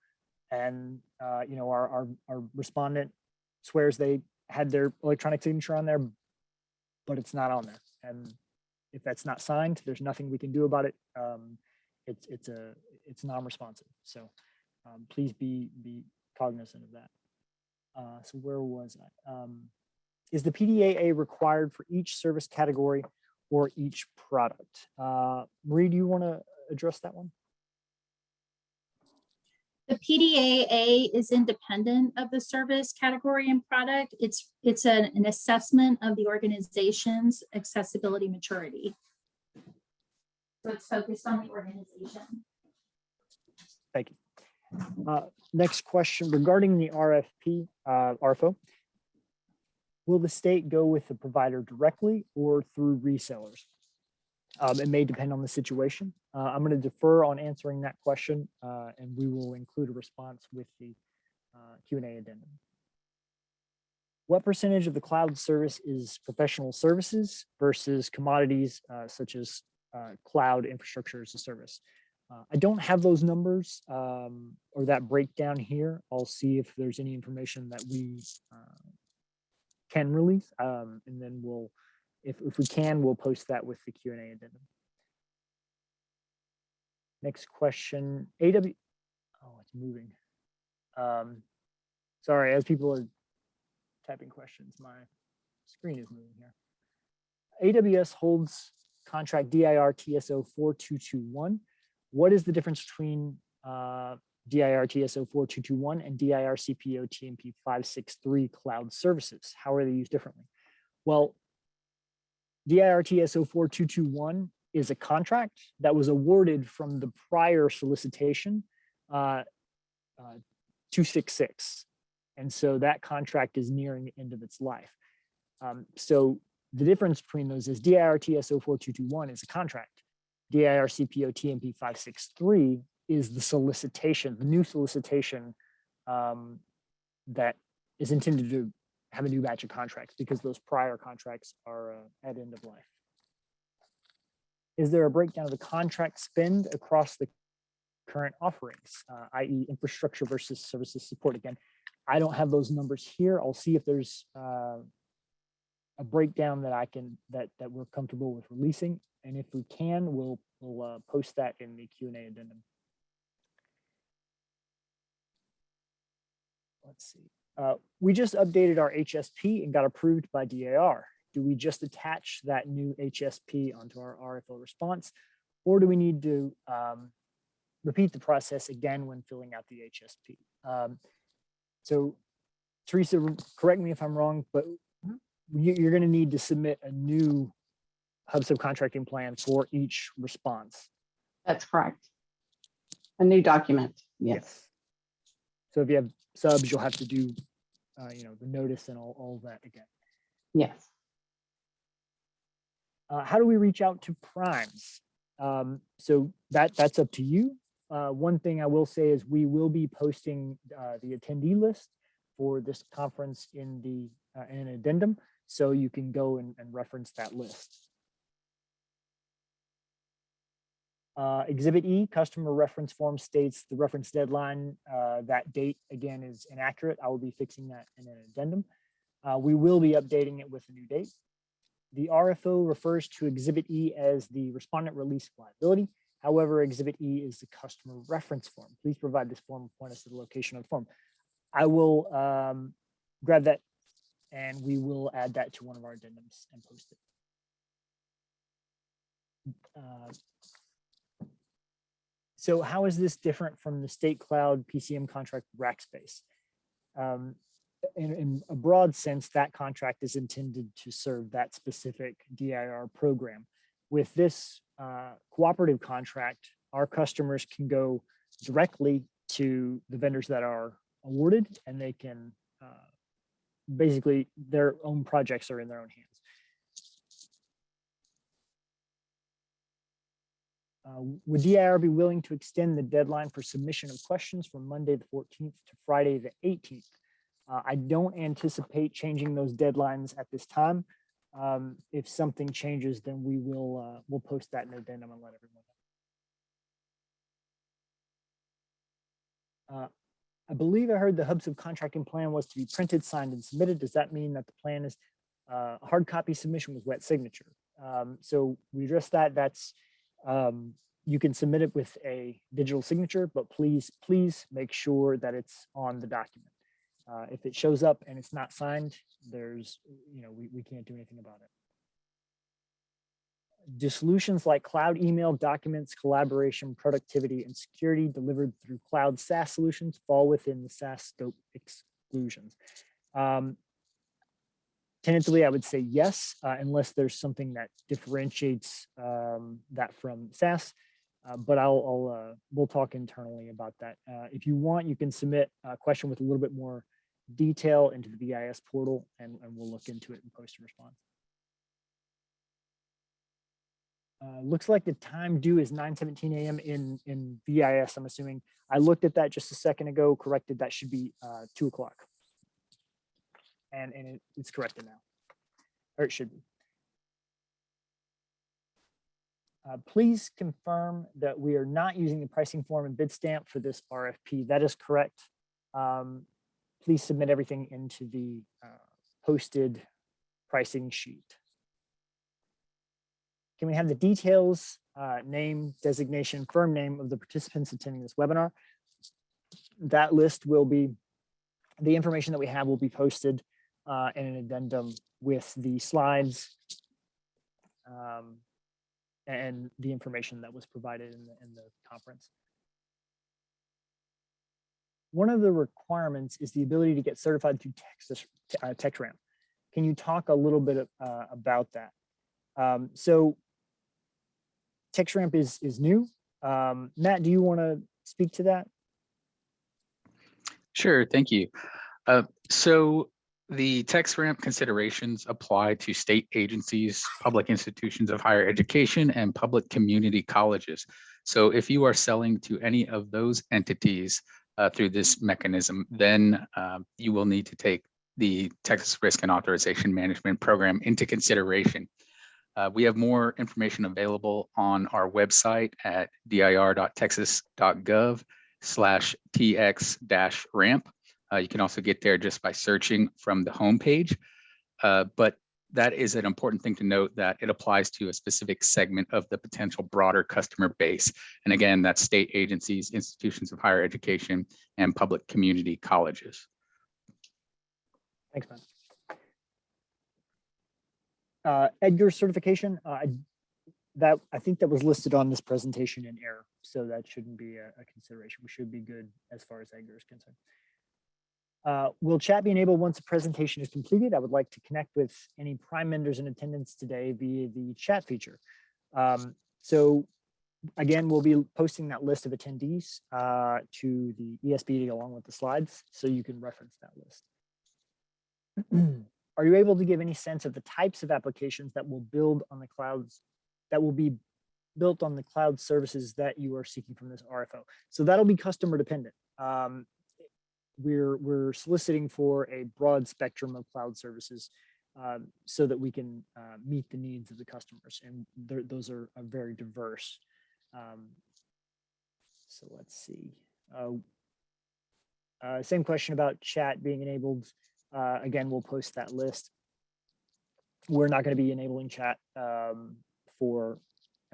and you know, our respondent swears they had their electronic signature on there, but it's not on there. And if that's not signed, there's nothing we can do about it. It's non-responsive. So please be cognizant of that. So where was I? Is the PDAA required for each service category or each product? Marie, do you want to address that one? The PDAA is independent of the service category and product. It's an assessment of the organization's accessibility maturity. So it's focused on the organization. Thank you. Next question regarding the RFP, Rfo. Will the state go with the provider directly or through resellers? It may depend on the situation. I'm going to defer on answering that question, and we will include a response with the Q&A addendum. What percentage of the cloud service is professional services versus commodities such as cloud infrastructure as a service? I don't have those numbers or that breakdown here. I'll see if there's any information that we can release, and then we'll, if we can, we'll post that with the Q&A addendum. Next question, oh, it's moving. Sorry, as people are typing questions, my screen is moving here. AWS holds contract DIR-TSO-4221. What is the difference between DIR-TSO-4221 and DIR-CPO-TMP-563 cloud services? How are they used differently? Well, DIR-TSO-4221 is a contract that was awarded from the prior solicitation 266. And so that contract is nearing the end of its life. So the difference between those is DIR-TSO-4221 is a contract. DIR-CPO-TMP-563 is the solicitation, the new solicitation that is intended to have a new batch of contracts because those prior contracts are at end of life. Is there a breakdown of the contract spend across the current offerings, i.e. infrastructure versus services support? Again, I don't have those numbers here. I'll see if there's a breakdown that that we're comfortable with releasing. And if we can, we'll post that in the Q&A addendum. Let's see. We just updated our HSP and got approved by DIR. Do we just attach that new HSP onto our RFO response, or do we need to repeat the process again when filling out the HSP? So Teresa, correct me if I'm wrong, but you're going to need to submit a new hub subcontracting plan for each response. That's correct. A new document. Yes. So if you have subs, you'll have to do, you know, the notice and all that again. Yes. How do we reach out to primes? So that's up to you. One thing I will say is we will be posting the attendee list for this conference in an addendum, so you can go and reference that list. Exhibit E, customer reference form states the reference deadline. That date, again, is inaccurate. I will be fixing that in an addendum. We will be updating it with a new date. The RFO refers to Exhibit E as the respondent release of liability. However, Exhibit E is the customer reference form. Please provide this form and point us to the location of the form. I will grab that and we will add that to one of our addendums and post it. So how is this different from the State Cloud PCM contract Rackspace? In a broad sense, that contract is intended to serve that specific DIR program. With this cooperative contract, our customers can go directly to the vendors that are awarded, and they can basically, their own projects are in their own hands. Would DIR be willing to extend the deadline for submission of questions from Monday the 14th to Friday the 18th? I don't anticipate changing those deadlines at this time. If something changes, then we will we'll post that in addendum and let everyone know. I believe I heard the hub subcontracting plan was to be printed, signed, and submitted. Does that mean that the plan is a hard copy submission with wet signature? So we addressed that. That's you can submit it with a digital signature, but please make sure that it's on the document. If it shows up and it's not signed, there's, we can't do anything about it. Do solutions like cloud email, documents, collaboration, productivity, and security delivered through cloud SaaS solutions fall within the SaaS scope exclusions? Tentatively, I would say yes, unless there's something that differentiates that from SaaS. But we'll talk internally about that. If you want, you can submit a question with a little bit more detail into the VIS portal, and we'll look into it and post a response. Looks like the time due is 9:17 a.m. in VIS, I'm assuming. I looked at that just a second ago, corrected. That should be 2 o'clock. And it's corrected now, or it should be. Please confirm that we are not using the pricing form and bid stamp for this RFP. That is correct. Please submit everything into the posted pricing sheet. Can we have the details, name, designation, firm name of the participants attending this webinar? That list will be, the information that we have will be posted in an addendum with the slides and the information that was provided in the conference. One of the requirements is the ability to get certified through TextRamp. Can you talk a little bit about that? So TextRamp is new. Matt, do you want to speak to that? Sure, thank you. So the TextRamp considerations apply to state agencies, public institutions of higher education, and public community colleges. So if you are selling to any of those entities through this mechanism, then you will need to take the Texas Risk and Authorization Management Program into consideration. We have more information available on our website at dir.texas.gov/tx-ramp. You can also get there just by searching from the homepage. But that is an important thing to note, that it applies to a specific segment of the potential broader customer base. And again, that's state agencies, institutions of higher education, and public community colleges. Thanks, man. Edgar certification, I think that was listed on this presentation in error, so that shouldn't be a consideration. We should be good as far as Edgar is concerned. Will chat be enabled once the presentation is completed? I would like to connect with any prime vendors in attendance today via the chat feature. So again, we'll be posting that list of attendees to the ESB along with the slides, so you can reference that list. are you able to give any sense of the types of applications that will build on the clouds, that will be built on the cloud services that you are seeking from this RFO? So that'll be customer dependent. We're soliciting for a broad spectrum of cloud services so that we can meet the needs of the customers, and those are very diverse. So let's see. Same question about chat being enabled. Again, we'll post that list. We're not going to be enabling chat for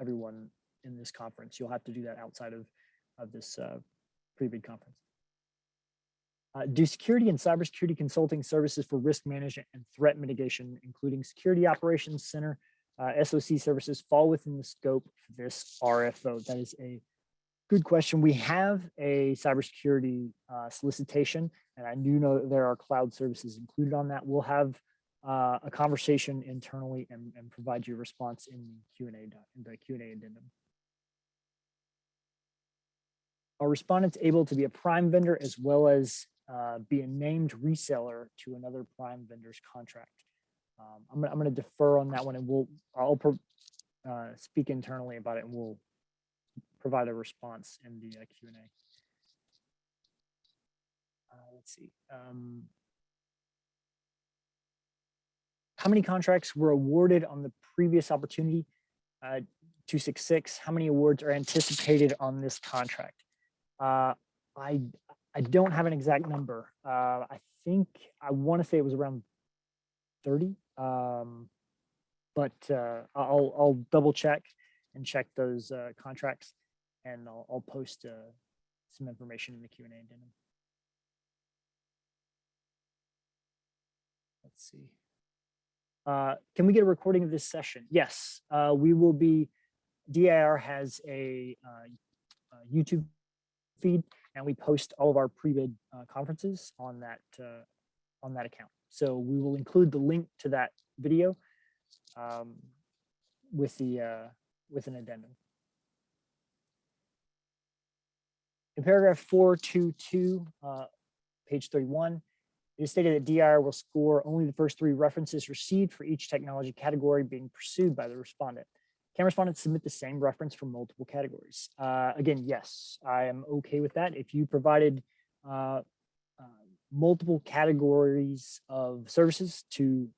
everyone in this conference. You'll have to do that outside of this pre-bid conference. Do security and cybersecurity consulting services for risk management and threat mitigation, including security operations center, SOC services, fall within the scope of this RFO? That is a good question. We have a cybersecurity solicitation, and I do know that there are cloud services included on that. We'll have a conversation internally and provide you a response in the Q&A addendum. Are respondents able to be a prime vendor as well as be a named reseller to another prime vendor's contract? I'm going to defer on that one, and I'll speak internally about it, and we'll provide a response in the Q&A. Let's see. How many contracts were awarded on the previous opportunity? 266. How many awards are anticipated on this contract? I don't have an exact number. I want to say it was around 30, but I'll double check and check those contracts, and I'll post some information in the Q&A addendum. Let's see. Can we get a recording of this session? Yes, we will be. DIR has a YouTube feed, and we post all of our pre-bid conferences on that account. So we will include the link to that video with an addendum. In paragraph 422, page 31, it is stated that DIR will score only the first 3 references received for each technology category being pursued by the respondent. Can respondents submit the same reference for multiple categories? Again, yes, I am okay with that. If you provided multiple categories of services to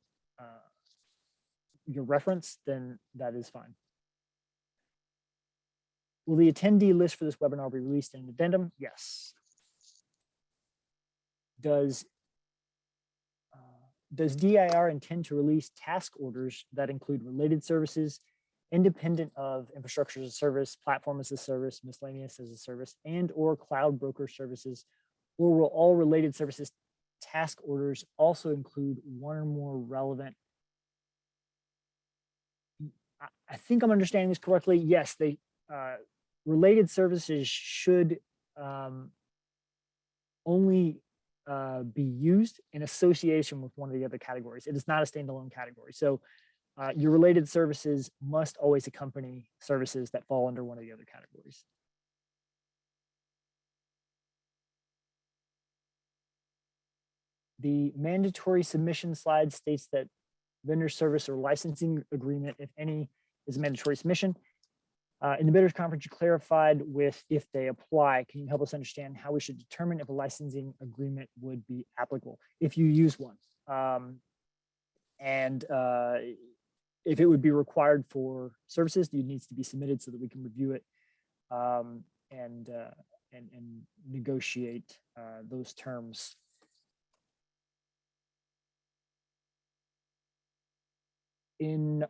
your reference, then that is fine. Will the attendee list for this webinar be released in an addendum? Yes. Does DIR intend to release task orders that include related services, independent of infrastructure as a service, platform as a service, miscellaneous as a service, and or cloud broker services? Or will all related services task orders also include one or more relevant? I think I'm understanding this correctly. Yes, they related services should only be used in association with one of the other categories. It is not a standalone category. So your related services must always accompany services that fall under one of the other categories. The mandatory submission slide states that vendor service or licensing agreement, if any, is a mandatory submission. In the bidders conference, you clarified with if they apply. Can you help us understand how we should determine if a licensing agreement would be applicable if you use one? And if it would be required for services, it needs to be submitted so that we can review it and negotiate those terms. In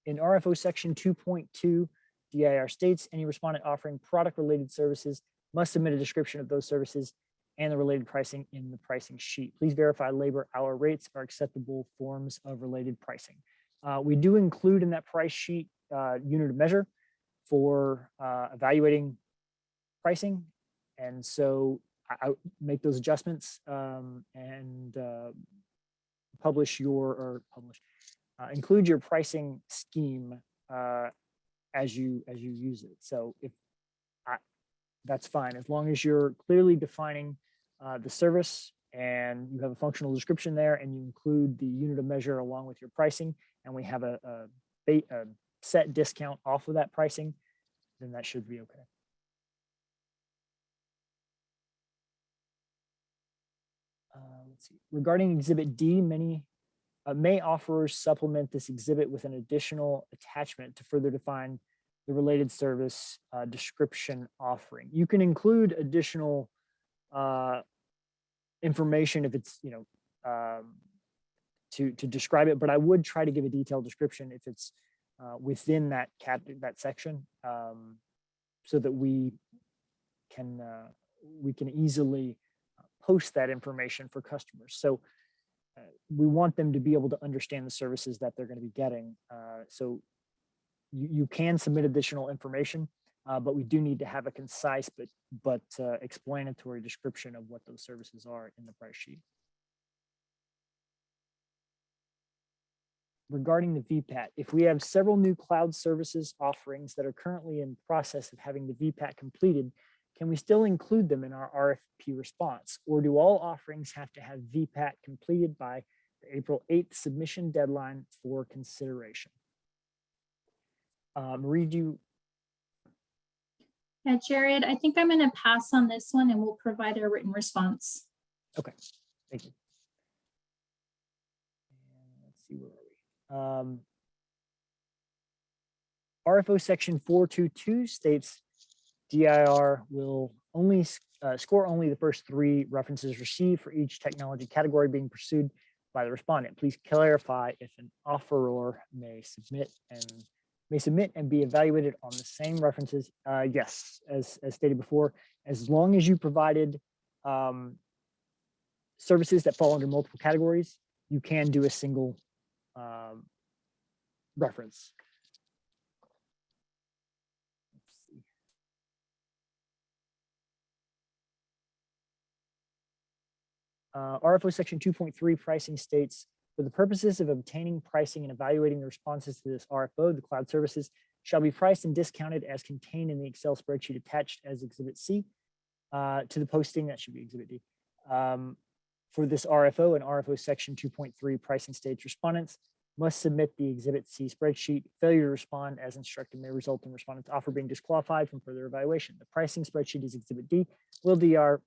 Rfo section 2.2, DIR states any respondent offering product-related services must submit a description of those services and the related pricing in the pricing sheet. Please verify labor hour rates are acceptable forms of related pricing. We do include in that price sheet unit of measure for evaluating pricing. And so I make those adjustments and include your pricing scheme as you use it. So that's fine as long as you're clearly defining the service and you have a functional description there, and you include the unit of measure along with your pricing, and we have a set discount off of that pricing, then that should be okay. Let's see. Regarding Exhibit D, many may offerers supplement this exhibit with an additional attachment to further define the related service description offering. You can include additional information if it's, to describe it, but I would try to give a detailed description if it's within that section, so that we can easily post that information for customers. So we want them to be able to understand the services that they're going to be getting. So you can submit additional information, but we do need to have a concise but explanatory description of what those services are in the price sheet. Regarding the VPAT, if we have several new cloud services offerings that are currently in process of having the VPAT completed, can we still include them in our RFP response? Or do all offerings have to have VPAT completed by the April 8th submission deadline for consideration? Marie, do you? Yeah, Jared, I think I'm going to pass on this one and we'll provide a written response. Okay, thank you. And let's see, where are we? RFO section 422 states DIR will only score only the first 3 references received for each technology category being pursued by the respondent. Please clarify if an offeror may submit and be evaluated on the same references. Yes, as stated before, as long as you provided services that fall under multiple categories, you can do a single reference. RFO section 2.3 pricing states, for the purposes of obtaining pricing and evaluating the responses to this RFO, the cloud services shall be priced and discounted as contained in the Excel spreadsheet attached as Exhibit C to the posting. That should be Exhibit D. For this RFO and RFO section 2.3 pricing states, respondents must submit the Exhibit C spreadsheet. Failure to respond as instructed may result in respondent's offer being disqualified from further evaluation. The pricing spreadsheet is Exhibit D. Will DIR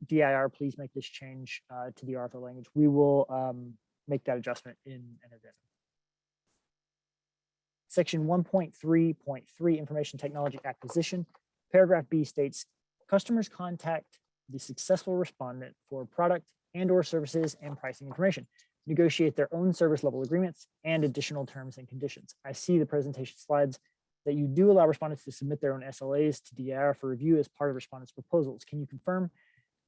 please make this change to the RFO language? We will make that adjustment in an addendum. Section 1.3.3 Information Technology Acquisition. Paragraph B states, customers contact the successful respondent for product and/or services and pricing information, negotiate their own service level agreements and additional terms and conditions. I see the presentation slides that you do allow respondents to submit their own SLAs to DIR for review as part of respondents' proposals. Can you confirm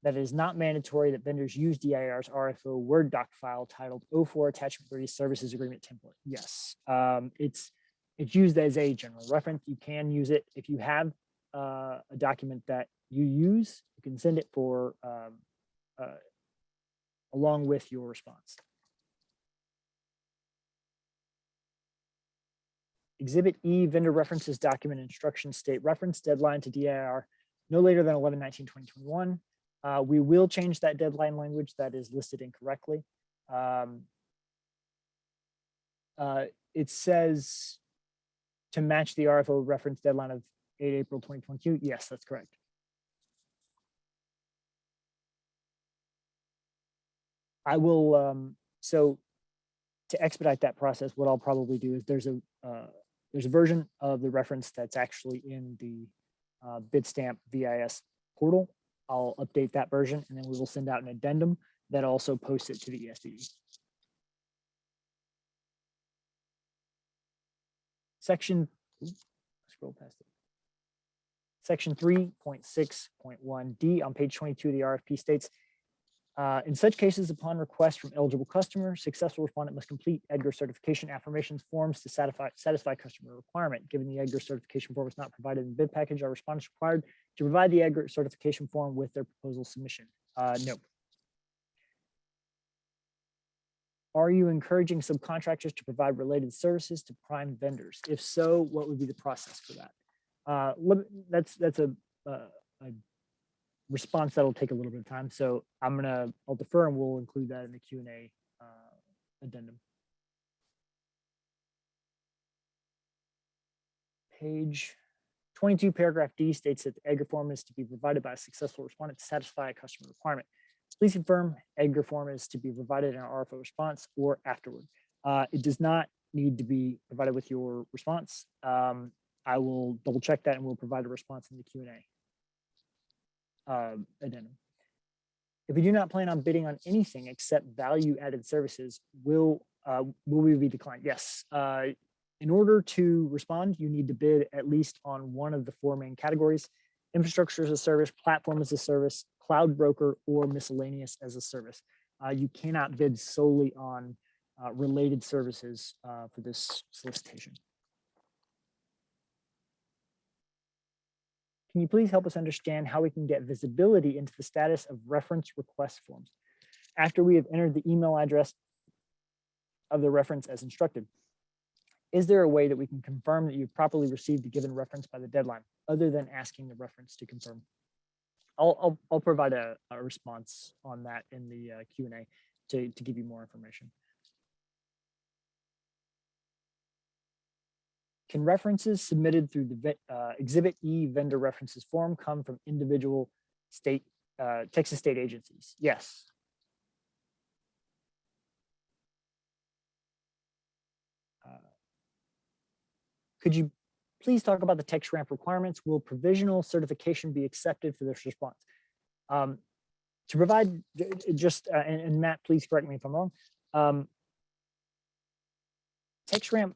that it is not mandatory that vendors use DIR's RFO Word doc file titled 04 Attachment 3 Services Agreement Template? Yes, it's used as a general reference. You can use it if you have a document that you use. You can send it for along with your response. Exhibit E, vendor references document instructions state reference deadline to DIR no later than 11/19/2021. We will change that deadline language that is listed incorrectly. It says to match the RFO reference deadline of 8 April 2022. Yes, that's correct. I will, so to expedite that process, what I'll probably do is there's a version of the reference that's actually in the Bitstamp VIS portal. I'll update that version and then we will send out an addendum that also posts it to the ESDD. Section, scroll past it. Section 3.6.1D on page 22 of the RFP states, in such cases, upon request from eligible customers, successful respondent must complete Edgar certification affirmations forms to satisfy customer requirement. Given the Edgar certification form is not provided in the bid package, our respondents required to provide the Edgar certification form with their proposal submission. No. Are you encouraging subcontractors to provide related services to prime vendors? If so, what would be the process for that? That's a response that'll take a little bit of time. So I'll defer and we'll include that in the Q&A addendum. Page 22, paragraph D states that the Edgar form is to be provided by a successful respondent to satisfy a customer requirement. Please confirm Edgar form is to be provided in our Rfo response or afterward. It does not need to be provided with your response. I will double check that and we'll provide a response in the Q&A addendum. If you do not plan on bidding on anything except value-added services, will we be declined? Yes. In order to respond, you need to bid at least on one of the four main categories: infrastructure as a service, platform as a service, cloud broker, or miscellaneous as a service. You cannot bid solely on related services for this solicitation. Can you please help us understand how we can get visibility into the status of reference request forms after we have entered the email address of the reference as instructed? Is there a way that we can confirm that you've properly received a given reference by the deadline, other than asking the reference to confirm? I'll provide a response on that in the Q&A to give you more information. Can references submitted through the Exhibit E vendor references form come from individual Texas state agencies? Yes. Could you please talk about the text ramp requirements? Will provisional certification be accepted for this response? To provide just, and Matt, please correct me if I'm wrong. Text ramp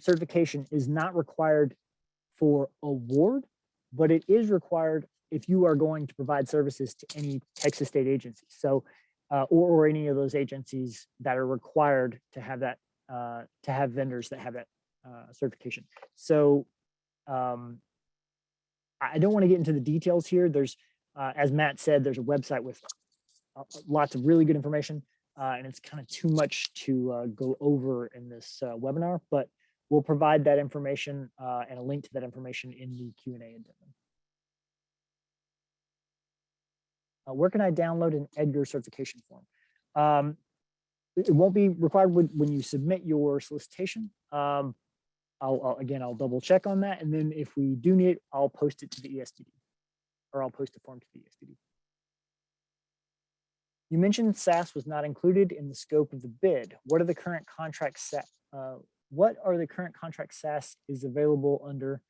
certification is not required for award, but it is required if you are going to provide services to any Texas state agency. So, or any of those agencies that are required to have that, to have vendors that have that certification. So I don't want to get into the details here. There's, as Matt said, there's a website with lots of really good information, and it's kind of too much to go over in this webinar, but we'll provide that information and a link to that information in the Q&A addendum. Where can I download an Edgar certification form? It won't be required when you submit your solicitation. I'll double check on that. And then if we do need it, I'll post it to the ESPD, or I'll post the form to the ESPD. You mentioned SAS was not included in the scope of the bid. What are the current contracts SAS is available under,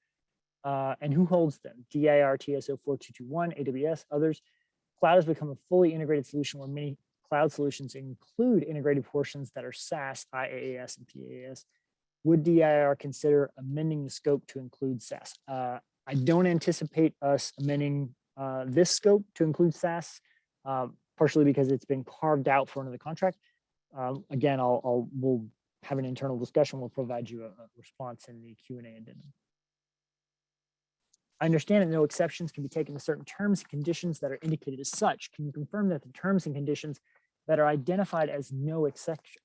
and who holds them? DIR-TSO-4221, AWS, others. Cloud has become a fully integrated solution where many cloud solutions include integrated portions that are SAS, IaaS, and PaaS. Would DIR consider amending the scope to include SAS? I don't anticipate us amending this scope to include SAS, partially because it's been carved out for another contract. Again, we'll have an internal discussion. We'll provide you a response in the Q&A addendum. I understand that no exceptions can be taken to certain terms and conditions that are indicated as such. Can you confirm that the terms and conditions that are identified as no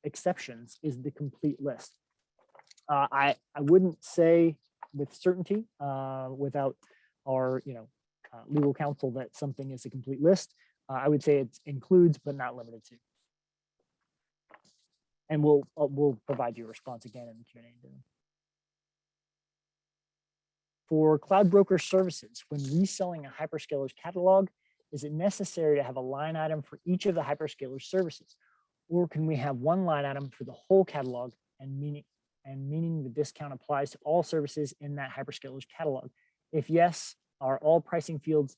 exceptions is the complete list? I wouldn't say with certainty without our legal counsel that something is a complete list. I would say it includes but not limited to. And we'll provide you a response again in the Q&A. For cloud broker services, when reselling a hyperscaler's catalog, is it necessary to have a line item for each of the hyperscaler services? Or can we have one line item for the whole catalog and meaning the discount applies to all services in that hyperscaler's catalog? If yes, are all pricing fields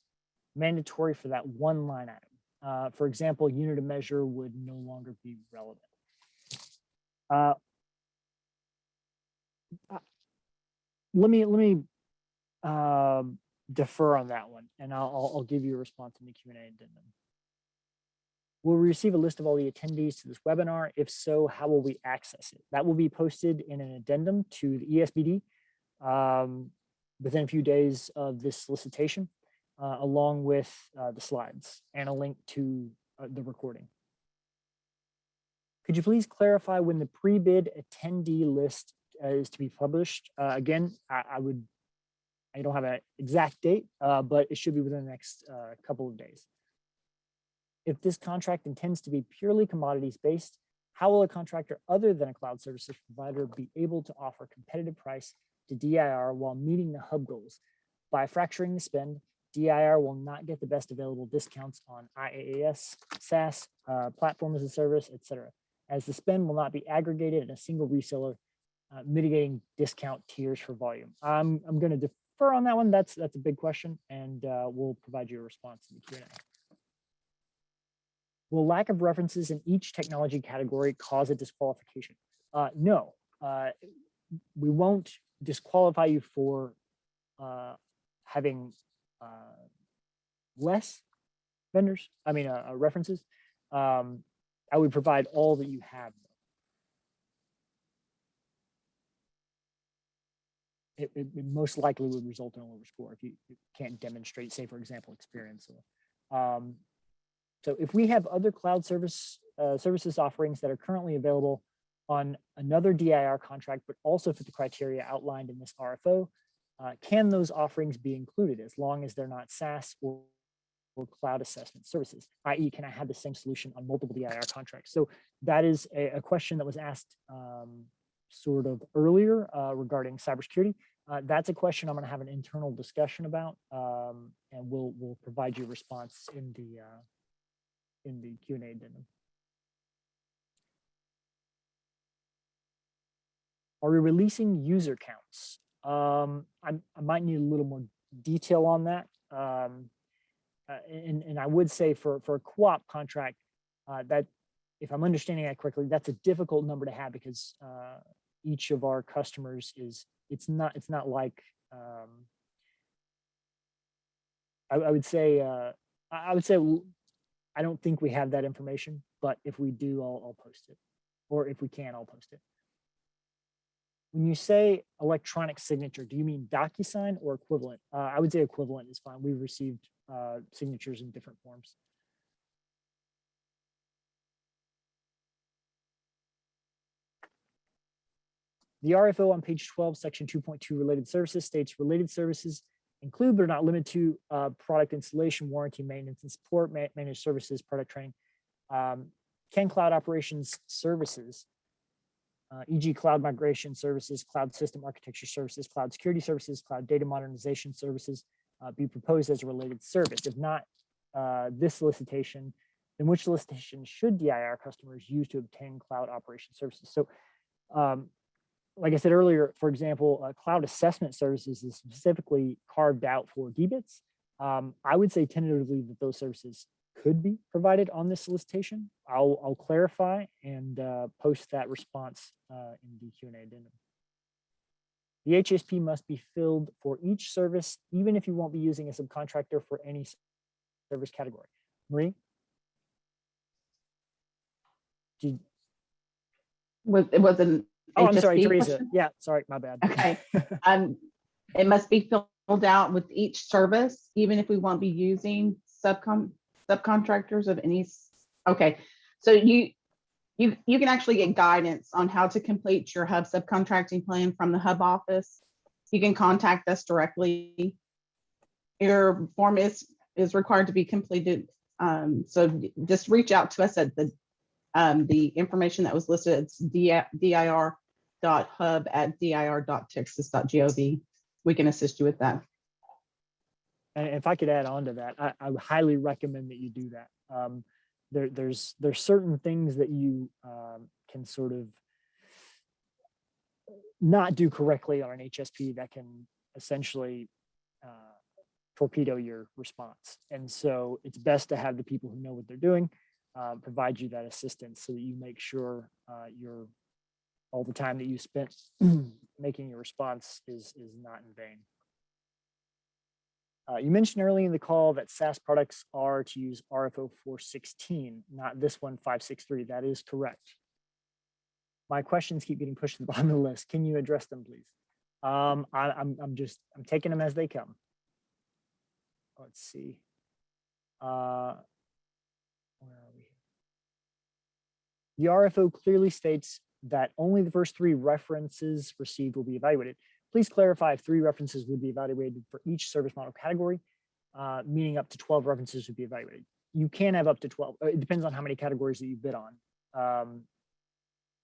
mandatory for that one line item? For example, unit of measure would no longer be relevant. Let me defer on that one, and I'll give you a response in the Q&A addendum. Will we receive a list of all the attendees to this webinar? If so, how will we access it? That will be posted in an addendum to the ESPD within a few days of this solicitation, along with the slides and a link to the recording. Could you please clarify when the pre-bid attendee list is to be published? Again, I would I don't have an exact date, but it should be within the next couple of days. If this contract intends to be purely commodities based, how will a contractor other than a cloud services provider be able to offer competitive price to DIR while meeting the hub goals? By fracturing the spend, DIR will not get the best available discounts on IaaS, SaaS, platform as a service, etc., as the spend will not be aggregated in a single reseller, mitigating discount tiers for volume. I'm going to defer on that one. That's a big question, and we'll provide you a response in the Q&A. Will lack of references in each technology category cause a disqualification? No, we won't disqualify you for having less vendors, references. I would provide all that you have. It most likely would result in a lower score if you can't demonstrate, say, for example, experience. So if we have other cloud services offerings that are currently available on another DIR contract, but also fit the criteria outlined in this RFO, can those offerings be included as long as they're not SaaS or cloud assessment services, i.e. can I have the same solution on multiple DIR contracts? So that is a question that was asked sort of earlier regarding cybersecurity. That's a question I'm going to have an internal discussion about, and we'll provide you a response in the Q&A addendum. Are we releasing user counts? I might need a little more detail on that. And I would say for a co-op contract, that if I'm understanding that correctly, that's a difficult number to have because each of our customers it's not like I would say I don't think we have that information, but if we do, I'll post it, or if we can, I'll post it. When you say electronic signature, do you mean DocuSign or equivalent? I would say equivalent is fine. We've received signatures in different forms. The RFO on page 12, section 2.2 related services states related services include but are not limited to product installation, warranty, maintenance, and support, managed services, product training. Can cloud operations services, e.g. cloud migration services, cloud system architecture services, cloud security services, cloud data modernization services be proposed as a related service? If not this solicitation, then which solicitation should DIR customers use to obtain cloud operation services? So like I said earlier, for example, cloud assessment services is specifically carved out for DBITs. I would say tentatively that those services could be provided on this solicitation. I'll clarify and post that response in the Q&A addendum. The HSP must be filled for each service, even if you won't be using a subcontractor for any service category. Marie? It wasn't. Oh, I'm sorry, HSP Teresa. question? Yeah, sorry, my bad. Okay. It must be filled out with each service, even if we won't be using subcontractors of any. Okay, so you can actually get guidance on how to complete your hub subcontracting plan from the hub office. You can contact us directly. Your form is required to be completed. So just reach out to us at the information that was listed. It's dir.hub@dir.texas.gov. We can assist you with that. And if I could add on to that, I would highly recommend that you do that. There's certain things that you can sort of not do correctly on an HSP that can essentially torpedo your response. And so it's best to have the people who know what they're doing provide you that assistance so that you make sure all the time that you spent making your response is not in vain. You mentioned early in the call that SaaS products are to use Rfo 416, not this one 563. That is correct. My questions keep getting pushed to the bottom of the list. Can you address them, please? I'm taking them as they come. Let's see. Where are we? The RFO clearly states that only the first 3 references received will be evaluated. please clarify if 3 references would be evaluated for each service model category, meaning up to 12 references would be evaluated. You can have up to 12. It depends on how many categories that you bid on.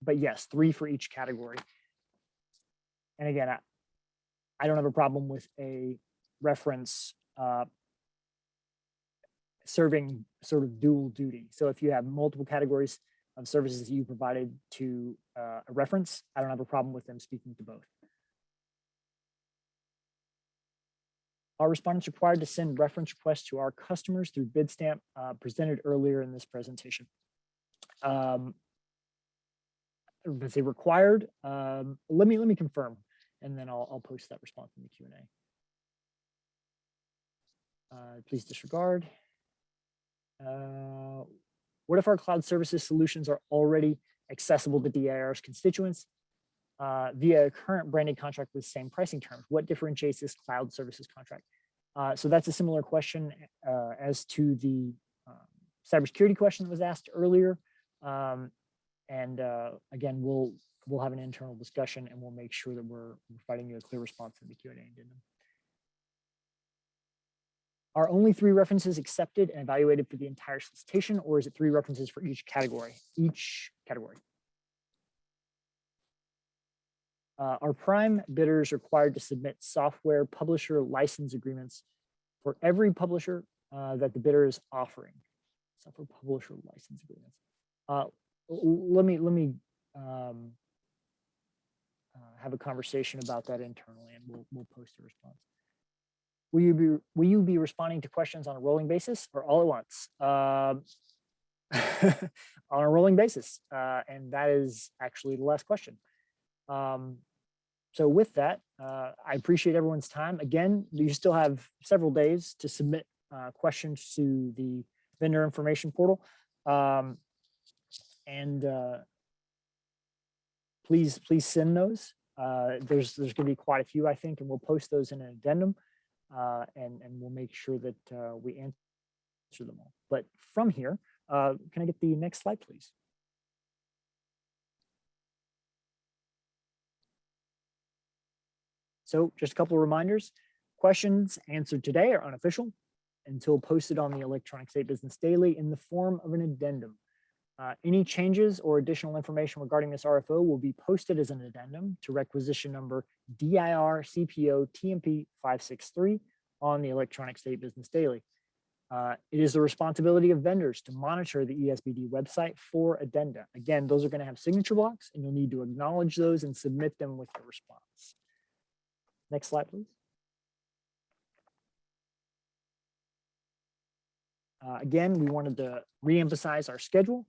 But yes, 3 for each category. And again, I don't have a problem with a reference serving sort of dual duty. So if you have multiple categories of services that you provided to a reference, I don't have a problem with them speaking to both. Are respondents required to send reference requests to our customers through Bidstamp presented earlier in this presentation? Is it required? Let me confirm, and then I'll post that response in the Q&A. Please disregard. What if our cloud services solutions are already accessible to DIR's constituents via a current branded contract with the same pricing terms? What differentiates this cloud services contract? So that's a similar question as to the cybersecurity question that was asked earlier. Again, we'll have an internal discussion and we'll make sure that we're providing you a clear response in the Q&A addendum. Are only 3 references accepted and evaluated for the entire solicitation, or is it 3 references for each category? Are prime bidders required to submit software publisher license agreements for every publisher that the bidder is offering? Software publisher license agreements. Let me have a conversation about that internally, and we'll post a response. Will you be responding to questions on a rolling basis or all at once? On a rolling basis, and that is actually the last question. So with that, I appreciate everyone's time. Again, you still have several days to submit questions to the vendor information portal. Please send those. There's going to be quite a few, I think, and we'll post those in an addendum. And we'll make sure that we answer them all. But from here, can I get the next slide, please? So just a couple of reminders. Questions answered today are unofficial until posted on the Electronic State Business Daily in the form of an addendum. Any changes or additional information regarding this RFO will be posted as an addendum to requisition number DIR-CPO-TMP-563 on the Electronic State Business Daily. It is the responsibility of vendors to monitor the ESBD website for addenda. Again, those are going to have signature blocks, and you'll need to acknowledge those and submit them with your response. Next slide, please. Again, we wanted to reemphasize our schedule.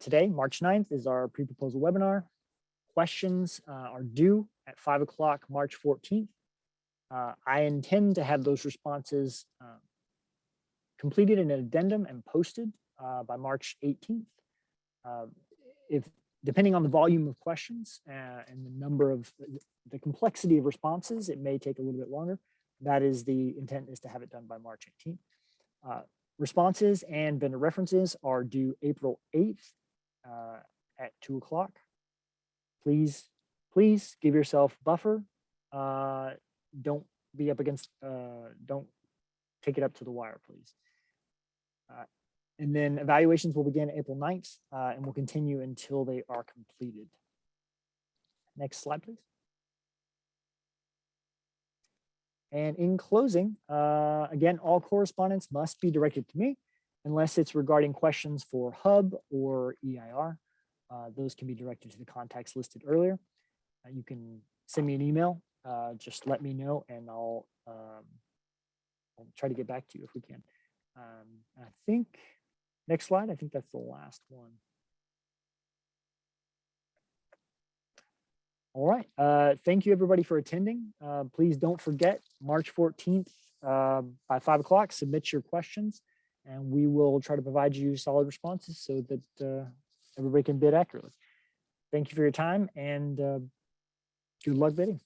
Today, March 9th, is our pre-proposal webinar. Questions are due at 5 o'clock, March 14th. I intend to have those responses completed in an addendum and posted by March 18th. Depending on the volume of questions and the number of the complexity of responses, it may take a little bit longer. That is the intent, is to have it done by March 18th. Responses and vendor references are due April 8th at 2 o'clock. Please give yourself buffer. Don't be up against, don't take it up to the wire, please. And then evaluations will begin April 9th and will continue until they are completed. Next slide, please. And in closing, again, all correspondence must be directed to me unless it's regarding questions for Hub or EIR. Those can be directed to the contacts listed earlier. You can send me an email, just let me know, and I'll try to get back to you if we can. I think, next slide, I think that's the last one. All right, thank you everybody for attending. Please don't forget, March 14th by 5 o'clock, submit your questions and we will try to provide you solid responses so that everybody can bid accurately. Thank you for your time and good luck bidding.